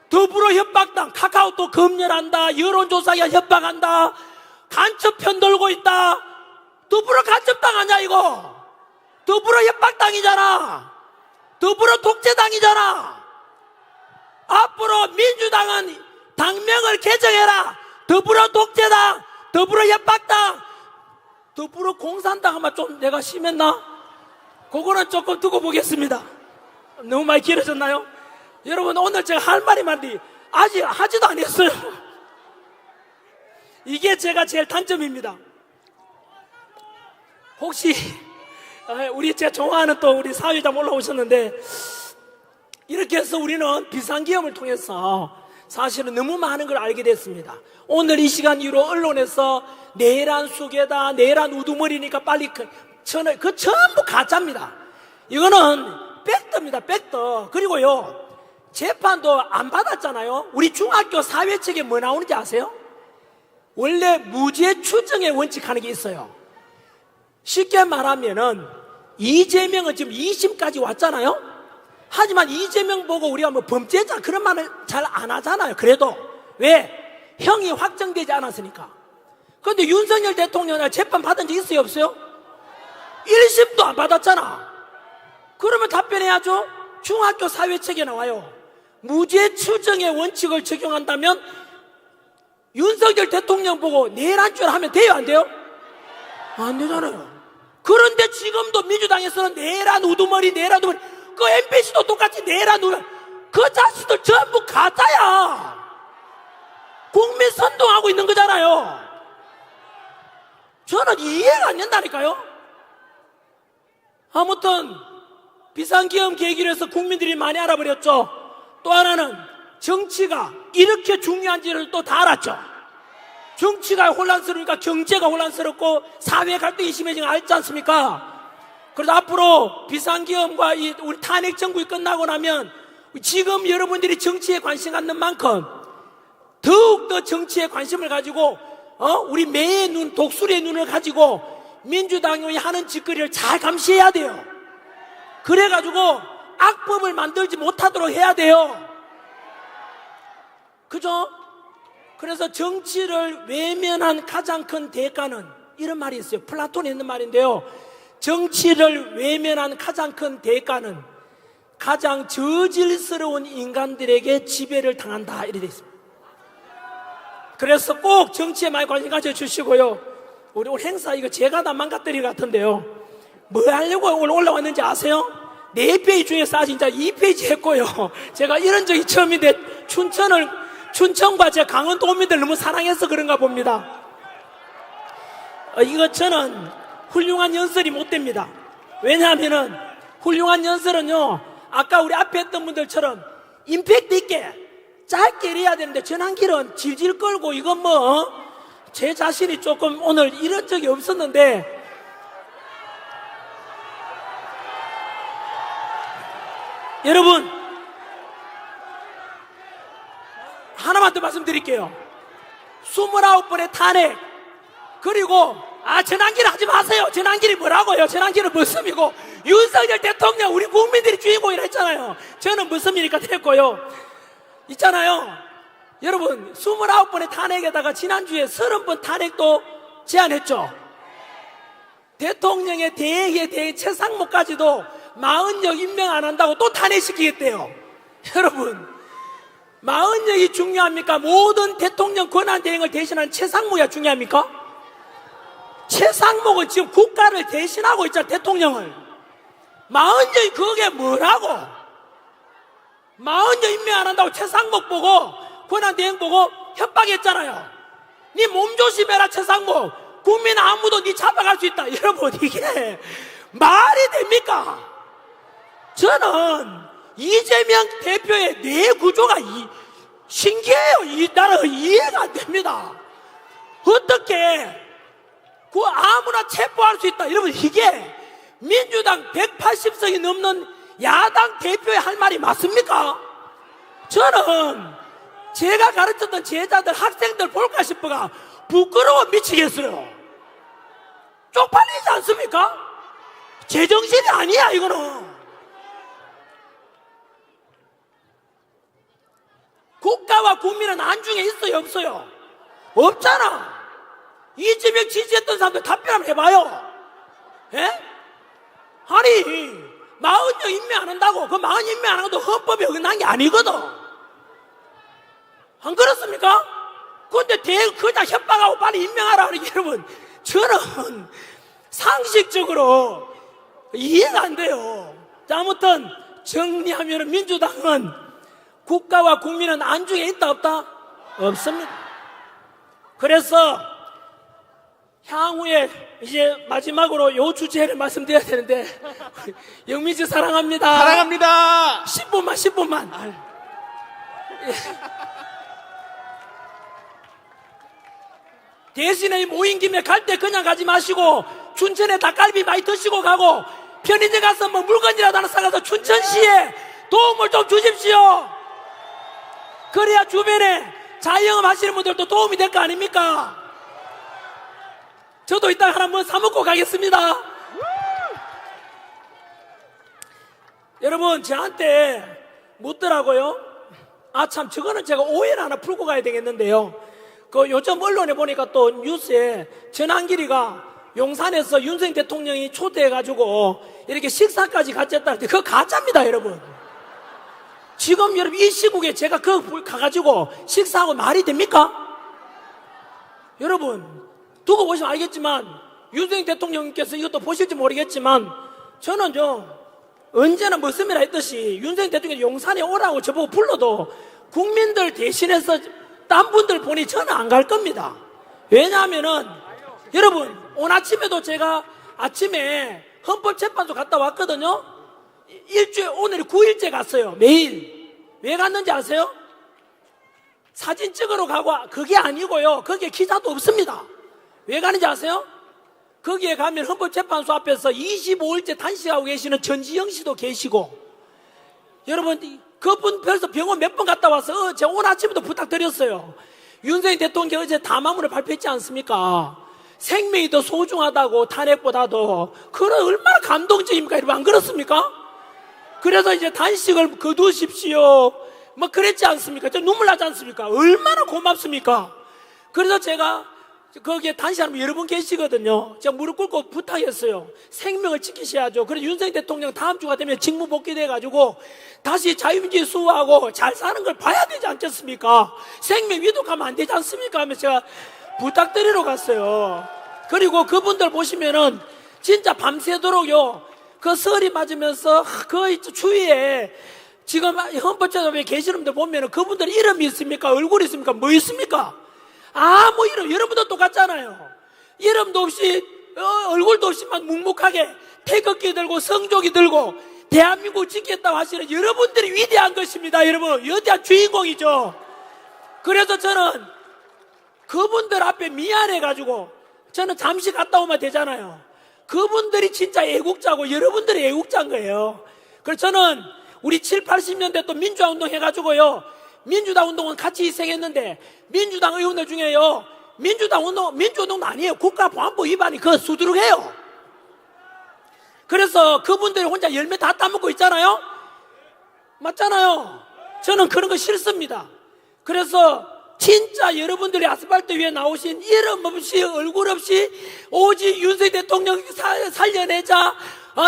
더불어 협박당, 카카오톡 검열한다, 여론조사기가 협박한다, 간첩 편들고 있다. 더불어 간첩당 아니야 이거? 더불어 협박당이잖아. 더불어 독재당이잖아. 앞으로 민주당은 당명을 개정해라. 더불어 독재당, 더불어 협박당, 더불어 공산당 하면 좀 내가 심했나? 그거는 조금 두고 보겠습니다. 너무 많이 길어졌나요? 여러분, 오늘 제가 할 말이 많은데 아직 하지도 안 했어요. 이게 제가 제일 단점입니다. 혹시 우리 제가 좋아하는 또 우리 사회자님 올라오셨는데, 이렇게 해서 우리는 비상기업을 통해서 사실은 너무 많은 걸 알게 됐습니다. 오늘 이 시간 이후로 언론에서 내란 수괴다, 내란 우두머리니까 빨리 그 전부 가짜입니다. 이거는 팩트입니다, 팩트. 그리고요, 재판도 안 받았잖아요. 우리 중학교 사회책에 뭐 나오는지 아세요? 원래 무죄 추정의 원칙 하는 게 있어요. 쉽게 말하면은 이재명은 지금 2심까지 왔잖아요. 하지만 이재명 보고 우리가 뭐 범죄자 그런 말을 잘 안 하잖아요. 그래도 왜? 형이 확정되지 않았으니까. 그런데 윤석열 대통령 재판 받은 적 있어요, 없어요? 1심도 안 받았잖아. 그러면 답변해야죠. 중학교 사회책에 나와요. 무죄 추정의 원칙을 적용한다면 윤석열 대통령 보고 내란죄를 하면 돼요, 안 돼요? 안 되잖아요. 그런데 지금도 민주당에서는 내란 우두머리 그 MBC도 똑같이 내란 우두머리, 그 자식들 전부 가짜야. 국민 선동하고 있는 거잖아요. 저는 이해가 안 된다니까요. 아무튼 비상기업 계기로 해서 국민들이 많이 알아버렸죠. 또 하나는 정치가 이렇게 중요한지를 또 다 알았죠. 정치가 혼란스러우니까 경제가 혼란스럽고 사회 갈등이 심해지는 거 알지 않습니까? 그래서 앞으로 비상기업과 우리 탄핵 정국이 끝나고 나면 지금 여러분들이 정치에 관심 갖는 만큼 더욱더 정치에 관심을 가지고 우리 매의 눈, 독수리의 눈을 가지고 민주당이 하는 짓거리를 잘 감시해야 돼요. 그래가지고 악법을 만들지 못하도록 해야 돼요. 그죠? 그래서 정치를 외면한 가장 큰 대가는, 이런 말이 있어요. 플라톤이 있는 말인데요. 정치를 외면한 가장 큰 대가는 가장 저질스러운 인간들에게 지배를 당한다 이렇게 되어 있습니다. 그래서 꼭 정치에 많이 관심 가져주시고요. 우리 오늘 행사 이거 제가 다 망가뜨릴 것 같은데요, 뭐 하려고 오늘 올라왔는지 아세요? 4페이지 중에서 진짜 2페이지 했고요. 제가 이런 적이 처음인데 춘천과 제 강원도 도민들 너무 사랑해서 그런가 봅니다. 이거 저는 훌륭한 연설이 못 됩니다. 왜냐하면은 훌륭한 연설은요, 아까 우리 앞에 했던 분들처럼 임팩트 있게 짧게 해야 되는데 전환기는 질질 끌고, 이건 뭐 제 자신이 조금 오늘 이런 적이 없었는데, 여러분 하나만 더 말씀드릴게요. 29번의 탄핵, 그리고 전환기를 하지 마세요. 전환기를 뭐라고요? 전환기는 무슨이고, 윤석열 대통령 우리 국민들이 주인공이라 했잖아요. 저는 무슨이니까 됐고요. 있잖아요, 여러분 29번의 탄핵에다가 지난주에 30번 탄핵도 제안했죠. 대통령의 대행에 대해 최상목까지도 40역 임명 안 한다고 또 탄핵시키겠대요. 여러분 40역이 중요합니까? 모든 대통령 권한 대행을 대신하는 최상목이 중요합니까? 최상목은 지금 국가를 대신하고 있잖아, 대통령을. 40역이 그게 뭐라고? 40역 임명 안 한다고 최상목 보고 권한 대행 보고 협박했잖아요. 네 몸 조심해라 최상목, 국민 아무도 네 잡아갈 수 있다. 여러분 이게 말이 됩니까? 저는 이재명 대표의 뇌 구조가 신기해요. 나는 이해가 안 됩니다. 어떻게 아무나 체포할 수 있다. 여러분 이게 민주당 180석이 넘는 야당 대표의 할 말이 맞습니까? 저는 제가 가르쳤던 제자들, 학생들 볼까 싶어가 부끄러워 미치겠어요. 쪽팔리지 않습니까? 제정신이 아니야 이거는. 국가와 국민은 안중에 있어요 없어요? 없잖아. 이재명 지지했던 사람들 답변 한번 해봐요. 예? 아니 40명 임명 안 한다고, 그 40명 임명 안 하고도 헌법에 어긋난 게 아니거든. 안 그렇습니까? 그런데 그냥 협박하고 빨리 임명하라 그러니, 여러분 저는 상식적으로 이해가 안 돼요. 자, 아무튼 정리하면 민주당은 국가와 국민은 안중에 있다 없다? 없습니다. 그래서 향후에 이제 마지막으로 요 주제를 말씀드려야 되는데, 영민씨 사랑합니다. 사랑합니다. 10분만. 대신에 모인 김에 갈 때 그냥 가지 마시고 춘천에 닭갈비 많이 드시고 가고, 편의점 가서 뭐 물건이라도 하나 사가서 춘천시에 도움을 좀 주십시오. 그래야 주변에 자영업 하시는 분들도 도움이 될 거 아닙니까? 저도 이따 하나 뭐 사먹고 가겠습니다. 여러분 저한테 묻더라고요. 참 저거는 제가 오해를 하나 풀고 가야 되겠는데요, 요즘 언론에 보니까 또 뉴스에 전환길이가 용산에서 윤석열 대통령이 초대해가지고 이렇게 식사까지 같이 했다는데 그거 가짜입니다. 여러분 지금 여러분 이 시국에 제가 그거 가가지고 식사하고 말이 됩니까? 여러분 두고 보시면 알겠지만, 윤석열 대통령께서 이것도 보실지 모르겠지만, 저는 언제나 머슴이라 했듯이 윤석열 대통령이 용산에 오라고 저보고 불러도 국민들 대신해서 딴 분들 보니 저는 안 갈 겁니다. 왜냐하면은 여러분 오늘 아침에도 제가 아침에 헌법재판소 갔다 왔거든요. 오늘이 9일째 갔어요. 매일. 왜 갔는지 아세요? 사진 찍으러 가고 그게 아니고요, 거기에 기자도 없습니다. 왜 가는지 아세요? 거기에 가면 헌법재판소 앞에서 25일째 단식하고 계시는 전지영 씨도 계시고, 여러분 그분 벌써 병원 몇 번 갔다 와서 제가 오늘 아침에도 부탁드렸어요. 윤석열 대통령 어제 담화문을 발표했지 않습니까? 생명이 더 소중하다고, 탄핵보다도. 그래 얼마나 감동적입니까? 여러분 안 그렇습니까? 그래서 이제 단식을 거두십시오 뭐 그랬지 않습니까? 저 눈물 나지 않습니까? 얼마나 고맙습니까? 그래서 제가 거기에 단시하면 여러 분 계시거든요. 제가 무릎 꿇고 부탁했어요. 생명을 지키셔야죠. 그래서 윤석열 대통령 다음 주가 되면 직무 복귀돼가지고 다시 자유민주주의 수호하고 잘 사는 걸 봐야 되지 않겠습니까? 생명 위독하면 안 되지 않습니까? 하면서 제가 부탁드리러 갔어요. 그리고 그분들 보시면은 진짜 밤새도록요, 그 설이 맞으면서 그 추위에 지금 헌법재판소에 계시는 분들 보면은 그분들 이름이 있습니까? 얼굴이 있습니까? 뭐 있습니까? 아무 이름, 여러분도 똑같잖아요. 이름도 없이, 얼굴도 없이 막 묵묵하게 태극기 들고 성조기 들고 대한민국 지켰다고 하시는 여러분들이 위대한 것입니다. 여러분, 위대한 주인공이죠. 그래서 저는 그분들 앞에 미안해가지고 저는 잠시 갔다 오면 되잖아요. 그분들이 진짜 애국자고 여러분들이 애국자인 거예요. 그래서 저는 우리 7, 80년대 또 민주화 운동 해가지고요, 민주당 운동은 같이 희생했는데 민주당 의원들 중에요, 민주운동도 아니에요. 국가보안법 위반이 그 수두룩해요. 그래서 그분들이 혼자 열매 다 따먹고 있잖아요. 맞잖아요. 저는 그런 거 싫습니다. 그래서 진짜 여러분들이 아스팔트 위에 나오신 이름 없이 얼굴 없이 오직 윤석열 대통령 살려내자,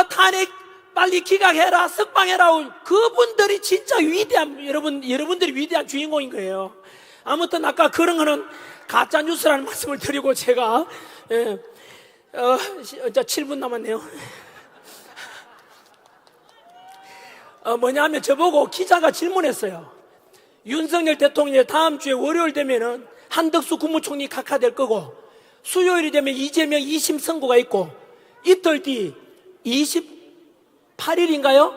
탄핵 빨리 기각해라, 석방해라, 그분들이 진짜 위대한, 여러분들이 위대한 주인공인 거예요. 아무튼 아까 그런 거는 가짜 뉴스라는 말씀을 드리고 제가 이제 7분 남았네요. 뭐냐면 저보고 기자가 질문했어요. 윤석열 대통령이 다음 주에 월요일 되면은 한덕수 국무총리 각하될 거고, 수요일이 되면 이재명 2심 선고가 있고, 이틀 뒤 28일인가요?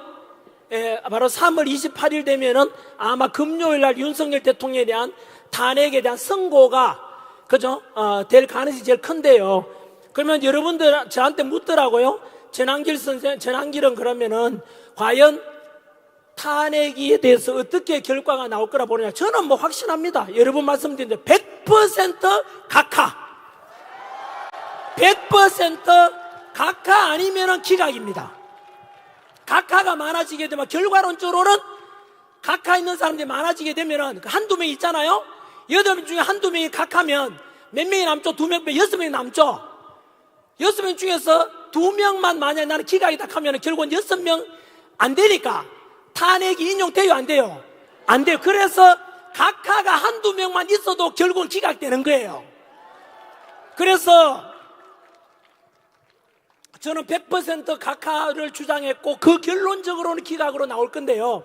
바로 3월 28일 되면은 아마 금요일 날 윤석열 대통령에 대한 탄핵에 대한 선고가, 그죠? 될 가능성이 제일 큰데요. 그러면 여러분들 저한테 묻더라고요. 전한길은 그러면은 과연 탄핵에 대해서 어떻게 결과가 나올 거라 보느냐. 저는 뭐 확신합니다. 여러 번 말씀드렸는데 100% 각하, 100% 각하 아니면은 기각입니다. 각하가 많아지게 되면, 결과론적으로는 각하 있는 사람들이 많아지게 되면은 한두 명 있잖아요. 8명 중에 한두 명이 각하면 몇 명이 남죠? 2명, 6명이 남죠. 6명 중에서 2명만 만약에 나는 기각이다 하면 결국은 6명 안 되니까 탄핵이 인용돼요, 안 돼요? 안 돼요. 그래서 각하가 한두 명만 있어도 결국은 기각되는 거예요. 그래서 저는 100% 각하를 주장했고, 그 결론적으로는 기각으로 나올 건데요.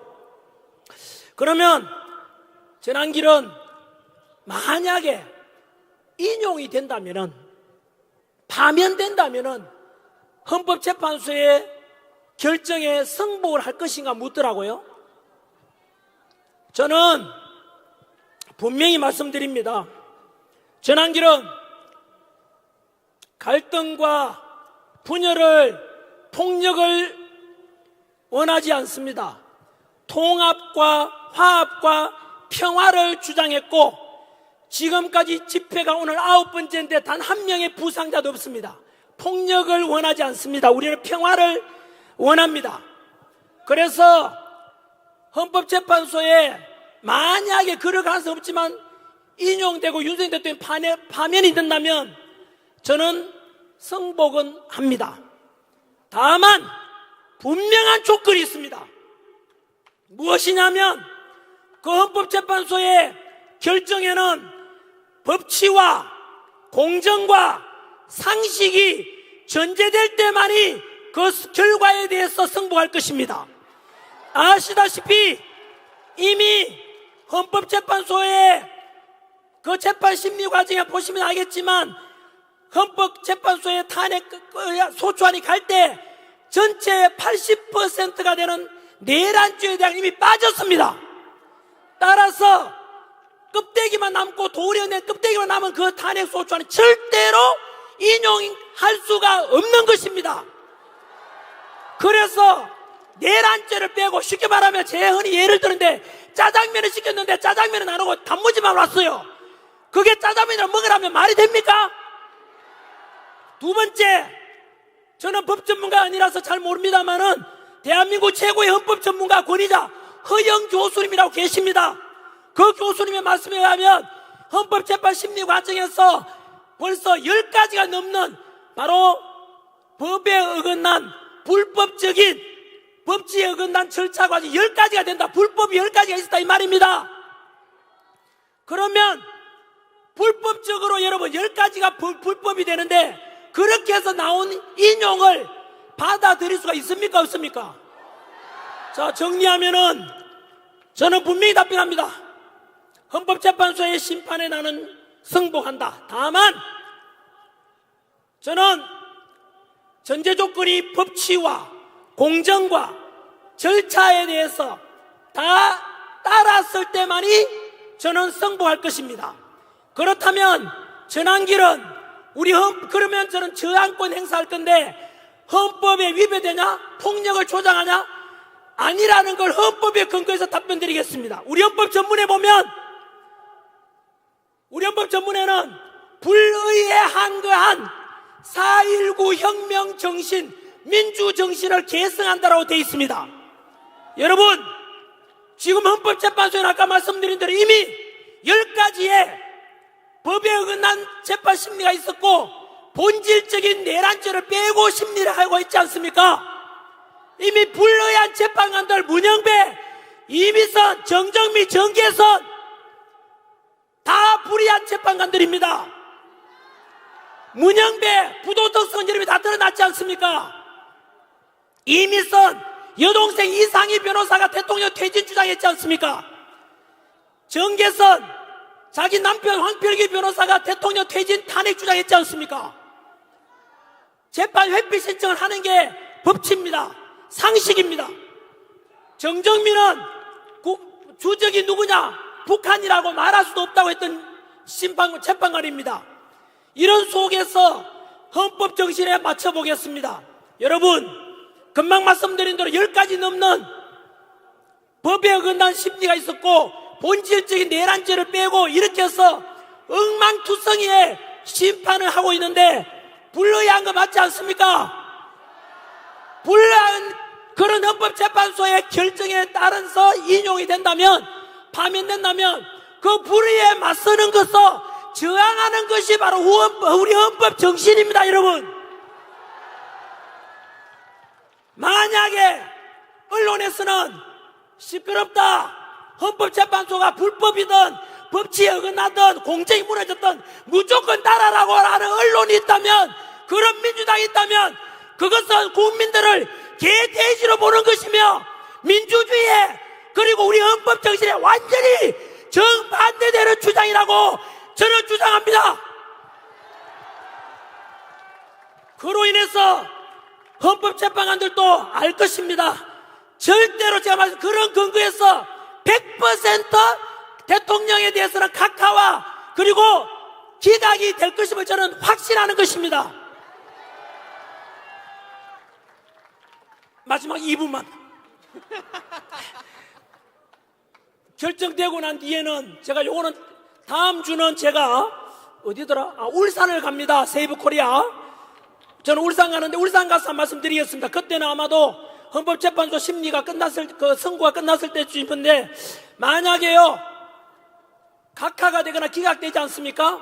그러면 전한길은 만약에 인용이 된다면은, 파면된다면은 헌법재판소의 결정에 승복을 할 것인가 묻더라고요. 저는 분명히 말씀드립니다. 전한길은 갈등과 분열을, 폭력을 원하지 않습니다. 통합과 화합과 평화를 주장했고, 지금까지 집회가 오늘 9번째인데 단 한 명의 부상자도 없습니다. 폭력을 원하지 않습니다. 우리는 평화를 원합니다. 그래서 헌법재판소에 만약에 그럴 가능성이 없지만 인용되고 윤석열 대통령 파면이 된다면 저는 승복은 합니다. 다만 분명한 조건이 있습니다. 무엇이냐면 그 헌법재판소의 결정에는 법치와 공정과 상식이 전제될 때만이 그 결과에 대해서 승복할 것입니다. 아시다시피 이미 헌법재판소의 그 재판 심리 과정에 보시면 알겠지만, 헌법재판소의 탄핵 소추안이 갈 때 전체의 80%가 되는 내란죄에 대한 이미 빠졌습니다. 따라서 껍데기만 남고 도리어낸 껍데기만 남은 그 탄핵 소추안은 절대로 인용할 수가 없는 것입니다. 그래서 내란죄를 빼고, 쉽게 말하면 제 흔히 예를 드는데 짜장면을 시켰는데 짜장면은 안 오고 단무지만 왔어요. 그게 짜장면을 먹으라면 말이 됩니까? 두 번째, 저는 법 전문가 아니라서 잘 모릅니다만은 대한민국 최고의 헌법 전문가 권위자 허영 교수님이라고 계십니다. 그 교수님의 말씀에 의하면 헌법재판 심리 과정에서 벌써 10가지가 넘는 바로 법에 어긋난 불법적인 법치에 어긋난 절차 과정이 10가지가 된다. 불법이 10가지가 있었다 이 말입니다. 그러면 불법적으로 여러분 10가지가 불법이 되는데 그렇게 해서 나온 인용을 받아들일 수가 있습니까 없습니까? 자, 정리하면은 저는 분명히 답변합니다. 헌법재판소의 심판에 나는 승복한다. 다만 저는 전제 조건이 법치와 공정과 절차에 대해서 다 따랐을 때만이 저는 승복할 것입니다. 그렇다면 전환길은 그러면 저는 저항권 행사할 건데 헌법에 위배되냐? 폭력을 조장하냐? 아니라는 걸 헌법에 근거해서 답변드리겠습니다. 우리 헌법 전문에 보면 우리 헌법 전문에는 불의에 한거한 4.19 혁명 정신, 민주 정신을 계승한다라고 되어 있습니다. 여러분, 지금 헌법재판소에는 아까 말씀드린 대로 이미 10가지의 법에 어긋난 재판 심리가 있었고 본질적인 내란죄를 빼고 심리를 하고 있지 않습니까? 이미 불의한 재판관들 문영배, 이미선, 정정미, 정계선 다 불의한 재판관들입니다. 문영배 부도덕성 이름이 다 드러났지 않습니까? 이미선 여동생 이상희 변호사가 대통령 퇴진 주장했지 않습니까? 정계선 자기 남편 황필기 변호사가 대통령 퇴진 탄핵 주장했지 않습니까? 재판 회피 신청을 하는 게 법치입니다. 상식입니다. 정정민은 주적이 누구냐? 북한이라고 말할 수도 없다고 했던 재판관입니다. 이런 속에서 헌법 정신에 맞춰보겠습니다. 여러분, 금방 말씀드린 대로 10가지 넘는 법에 어긋난 심리가 있었고 본질적인 내란죄를 빼고 이렇게 해서 엉망투성이의 심판을 하고 있는데 불의한 거 맞지 않습니까? 불의한 그런 헌법재판소의 결정에 따라서 인용이 된다면, 파면된다면 그 불의에 맞서는 것을 저항하는 것이 바로 우리 헌법 정신입니다. 여러분, 만약에 언론에서는 시끄럽다, 헌법재판소가 불법이든 법치에 어긋나든 공정이 무너졌든 무조건 따라라고 하는 언론이 있다면, 그런 민주당이 있다면 그것은 국민들을 개돼지로 보는 것이며 민주주의에 그리고 우리 헌법 정신에 완전히 정반대되는 주장이라고 저는 주장합니다. 그로 인해서 헌법재판관들도 알 것입니다. 절대로 제가 말씀 그런 근거에서 100% 대통령에 대해서는 각하와 그리고 기각이 될 것임을 저는 확신하는 것입니다. 마지막 2분만. 결정되고 난 뒤에는 제가 요거는 다음 주는 제가 어디더라? 울산을 갑니다. 세이브 코리아. 저는 울산 가는데 울산 가서 한 말씀 드리겠습니다. 그때는 아마도 헌법재판소 심리가 끝났을, 선고가 끝났을 때쯤인데, 만약에요, 각하가 되거나 기각되지 않습니까?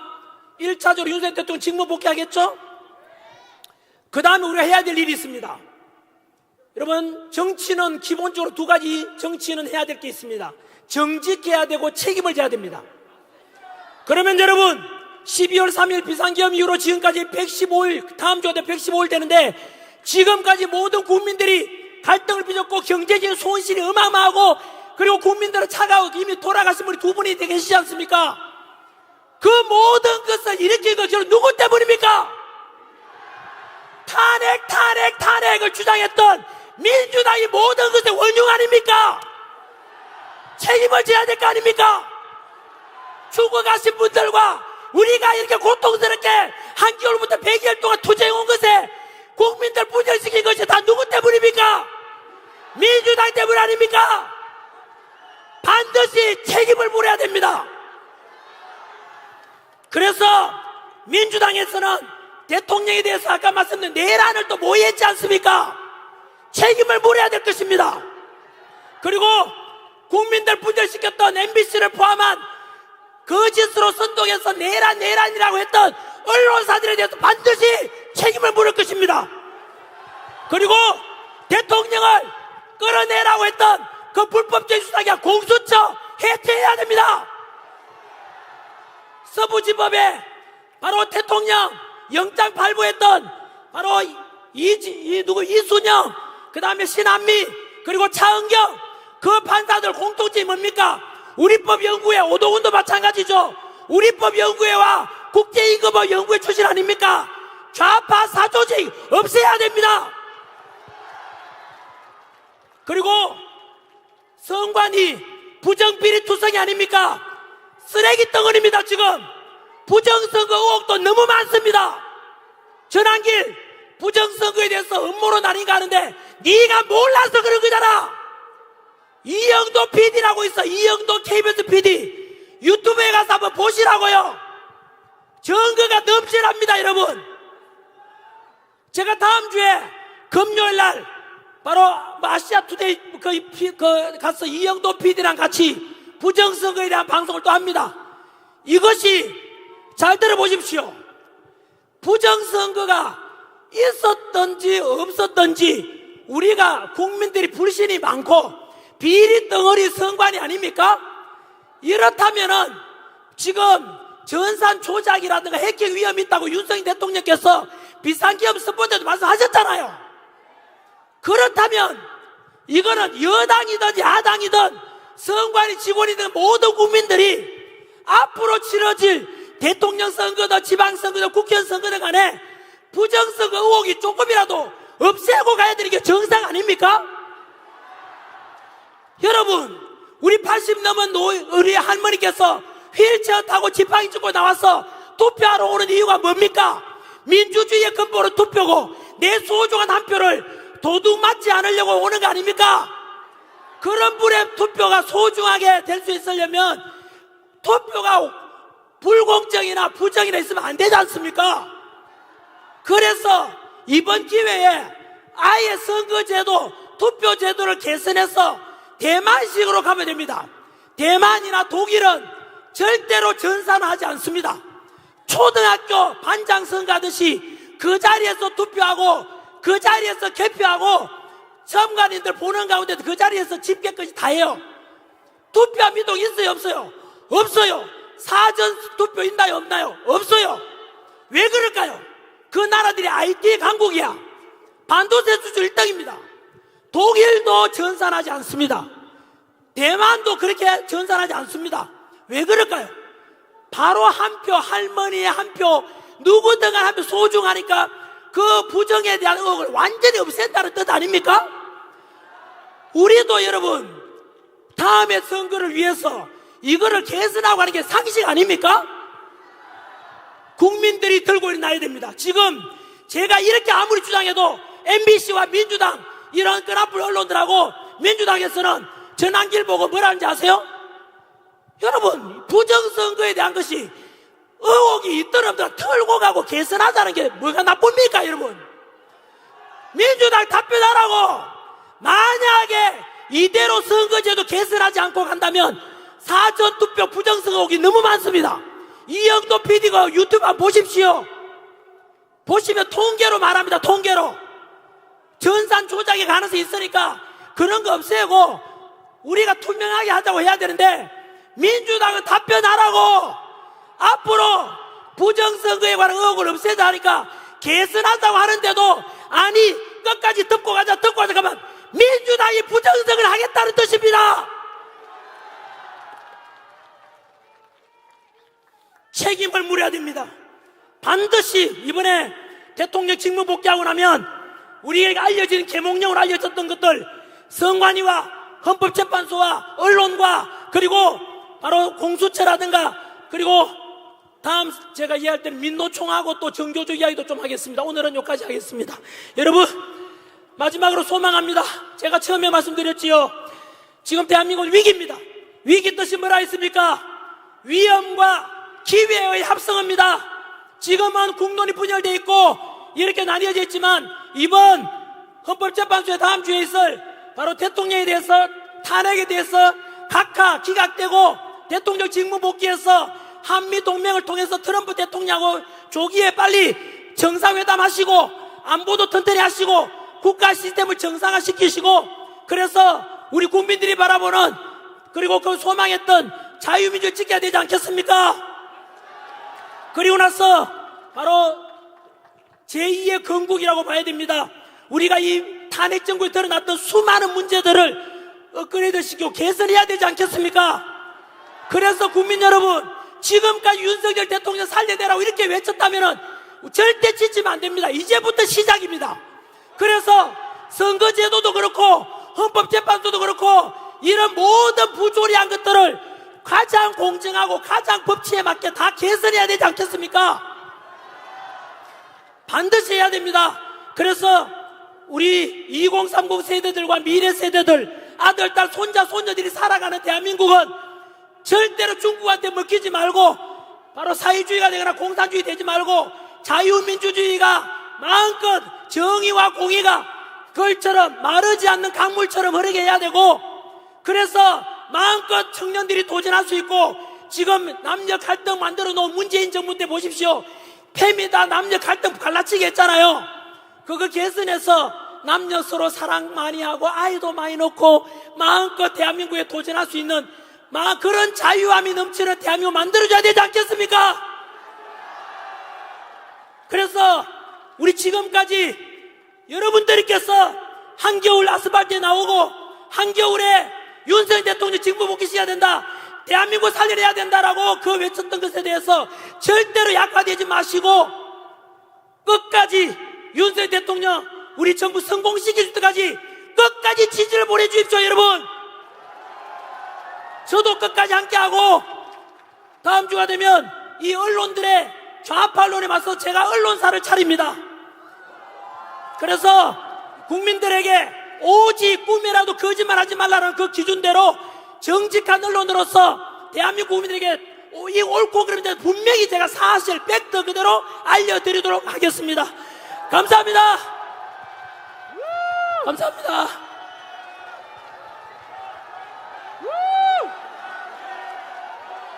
1차적으로 윤석열 대통령 직무 복귀하겠죠? 그 다음에 우리가 해야 될 일이 있습니다. 여러분, 정치는 기본적으로 2가지 정치는 해야 될 게 있습니다. 정직해야 되고 책임을 져야 됩니다. 그러면 여러분, 12월 3일 비상계엄 이후로 지금까지 115일, 다음 주에 115일 되는데 지금까지 모든 국민들이 갈등을 빚었고 경제적인 손실이 어마어마하고 그리고 국민들은 차가워 이미 돌아가신 분이 2분이 계시지 않습니까? 그 모든 것을 일으킨 것은 누구 때문입니까? 탄핵을 주장했던 민주당이 모든 것의 원흉 아닙니까? 책임을 져야 될 거 아닙니까? 죽어가신 분들과 우리가 이렇게 고통스럽게 한겨울부터 100일 동안 투쟁해온 것에 국민들 분열시킨 것이 다 누구 때문입니까? 민주당 때문 아닙니까? 반드시 책임을 물어야 됩니다. 그래서 민주당에서는 대통령에 대해서 아까 말씀드린 내란을 또 모의했지 않습니까? 책임을 물어야 될 것입니다. 그리고 국민들 분열시켰던 MBC를 포함한 거짓으로 선동해서 내란이라고 했던 언론사들에 대해서 반드시 책임을 물을 것입니다. 그리고 대통령을 끌어내라고 했던 그 불법적인 수사기관 공수처 해체해야 됩니다. 서부지법에 바로 대통령 영장 발부했던 바로 이순영, 그 다음에 신한미, 그리고 차은경, 그 판사들 공통점이 뭡니까? 우리법연구회 오동훈도 마찬가지죠. 우리법연구회와 국제임금법 연구회 출신 아닙니까? 좌파 사조직 없애야 됩니다. 그리고 선관위 부정비리투성이 아닙니까? 쓰레기 덩어리입니다. 지금 부정선거 의혹도 너무 많습니다. 전환길 부정선거에 대해서 음모로 나뉜가 하는데 네가 몰라서 그런 거잖아. 이영도 PD라고 있어. 이영도 KBS PD 유튜브에 가서 한번 보시라고요. 증거가 넘실합니다. 여러분, 제가 다음 주에 금요일날 바로 아시아투데이 가서 이영도 PD랑 같이 부정선거에 대한 방송을 또 합니다. 이것이 잘 들어보십시오. 부정선거가 있었던지 없었던지 우리가 국민들이 불신이 많고 비리 덩어리 선관위 아닙니까? 이렇다면은 지금 전산 조작이라든가 해킹 위험이 있다고 윤석열 대통령께서 비상기업 스포츠에도 말씀하셨잖아요. 그렇다면 이거는 여당이든 야당이든 선관위 직원이든 모든 국민들이 앞으로 치러질 대통령 선거든 지방선거든 국회의원 선거든 간에 부정선거 의혹이 조금이라도 없애고 가야 되는 게 정상 아닙니까? 여러분, 우리 80 넘은 우리 할머니께서 휠체어 타고 지팡이 짚고 나와서 투표하러 오는 이유가 뭡니까? 민주주의의 근본은 투표고 내 소중한 한 표를 도둑 맞지 않으려고 오는 거 아닙니까? 그런 분의 투표가 소중하게 될 수 있으려면 투표가 불공정이나 부정이나 있으면 안 되지 않습니까? 그래서 이번 기회에 아예 선거제도, 투표제도를 개선해서 대만식으로 가면 됩니다. 대만이나 독일은 절대로 전산화하지 않습니다. 초등학교 반장 선거 하듯이 그 자리에서 투표하고 그 자리에서 개표하고 참관인들 보는 가운데 그 자리에서 집계까지 다 해요. 투표 미동 있어요 없어요? 없어요. 사전 투표 있나요 없나요? 없어요. 왜 그럴까요? 그 나라들이 IT 강국이야. 반도체 수출 1등입니다. 독일도 전산하지 않습니다. 대만도 그렇게 전산하지 않습니다. 왜 그럴까요? 바로 한 표, 할머니의 한 표, 누구든 한 표 소중하니까 그 부정에 대한 의혹을 완전히 없앤다는 뜻 아닙니까? 우리도 여러분 다음에 선거를 위해서 이거를 개선하고 하는 게 상식 아닙니까? 국민들이 들고 일어나야 됩니다. 지금 제가 이렇게 아무리 주장해도 MBC와 민주당 이런 끈앞을 언론들하고 민주당에서는 전환길 보고 뭐라 하는지 아세요? 여러분, 부정선거에 대한 것이 의혹이 있든 없든 털고 가고 개선하자는 게 뭐가 나쁩니까 여러분? 민주당 답변하라고. 만약에 이대로 선거제도 개선하지 않고 간다면 사전투표 부정선거 의혹이 너무 많습니다. 이영도 PD가 유튜브 한번 보십시오. 보시면 통계로 말합니다. 통계로 전산 조작의 가능성이 있으니까 그런 거 없애고 우리가 투명하게 하자고 해야 되는데 민주당은 답변하라고. 앞으로 부정선거에 관한 의혹을 없애자 하니까 개선하자고 하는데도 아니 끝까지 듣고 가자 가면 민주당이 부정선거를 하겠다는 뜻입니다. 책임을 물어야 됩니다. 반드시 이번에 대통령 직무 복귀하고 나면 우리에게 알려진 계몽령으로 알려졌던 것들 선관위와 헌법재판소와 언론과 그리고 바로 공수처라든가 그리고 다음 제가 이야기할 때는 민노총하고 또 정교조 이야기도 좀 하겠습니다. 오늘은 여기까지 하겠습니다. 여러분 마지막으로 소망합니다. 제가 처음에 말씀드렸지요. 지금 대한민국은 위기입니다. 위기 뜻이 뭐라 했습니까? 위험과 기회의 합성입니다. 지금은 국론이 분열되어 있고 이렇게 나뉘어져 있지만 이번 헌법재판소에 다음 주에 있을 바로 대통령에 대해서 탄핵에 대해서 각하 기각되고 대통령 직무 복귀해서 한미동맹을 통해서 트럼프 대통령하고 조기에 빨리 정상회담 하시고 안보도 튼튼히 하시고 국가 시스템을 정상화시키시고, 그래서 우리 국민들이 바라보는, 그리고 그 소망했던 자유민주를 지켜야 되지 않겠습니까? 그리고 나서 바로 제2의 건국이라고 봐야 됩니다. 우리가 이 탄핵 정부에 드러났던 수많은 문제들을 업그레이드 시키고 개선해야 되지 않겠습니까? 그래서 국민 여러분, 지금까지 윤석열 대통령 살려내라고 이렇게 외쳤다면은 절대 지치면 안 됩니다. 이제부터 시작입니다. 그래서 선거제도도 그렇고 헌법재판소도 그렇고 이런 모든 부조리한 것들을 가장 공정하고 가장 법치에 맞게 다 개선해야 되지 않겠습니까? 반드시 해야 됩니다. 그래서 우리 2030 세대들과 미래 세대들, 아들, 딸, 손자, 손녀들이 살아가는 대한민국은 절대로 중국한테 먹히지 말고 바로 사회주의가 되거나 공산주의 되지 말고 자유민주주의가 마음껏 정의와 공의가 그걸처럼 마르지 않는 강물처럼 흐르게 해야 되고, 그래서 마음껏 청년들이 도전할 수 있고, 지금 남녀 갈등 만들어 놓은 문재인 정부 때 보십시오. 페미다 남녀 갈등 갈라치기 했잖아요. 그거 개선해서 남녀 서로 사랑 많이 하고 아이도 많이 놓고 마음껏 대한민국에 도전할 수 있는 그런 자유함이 넘치는 대한민국 만들어줘야 되지 않겠습니까? 그래서 우리 지금까지 여러분들께서 한겨울 아스팔트에 나오고 한겨울에 윤석열 대통령 직무 복귀시켜야 된다, 대한민국 살려내야 된다라고 그 외쳤던 것에 대해서 절대로 약화되지 마시고 끝까지 윤석열 대통령 우리 정부 성공시킬 때까지 끝까지 지지를 보내주십시오. 여러분, 저도 끝까지 함께하고 다음 주가 되면 이 언론들의 좌파 언론에 맞서 제가 언론사를 차립니다. 그래서 국민들에게 오직 꿈이라도 거짓말하지 말라는 그 기준대로 정직한 언론으로서 대한민국 국민들에게 이 옳고 그름인데 분명히 제가 사실 팩트 그대로 알려드리도록 하겠습니다. 감사합니다. 감사합니다.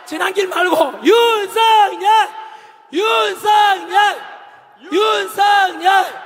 지난 길 말고 윤석열, 윤석열, 윤석열.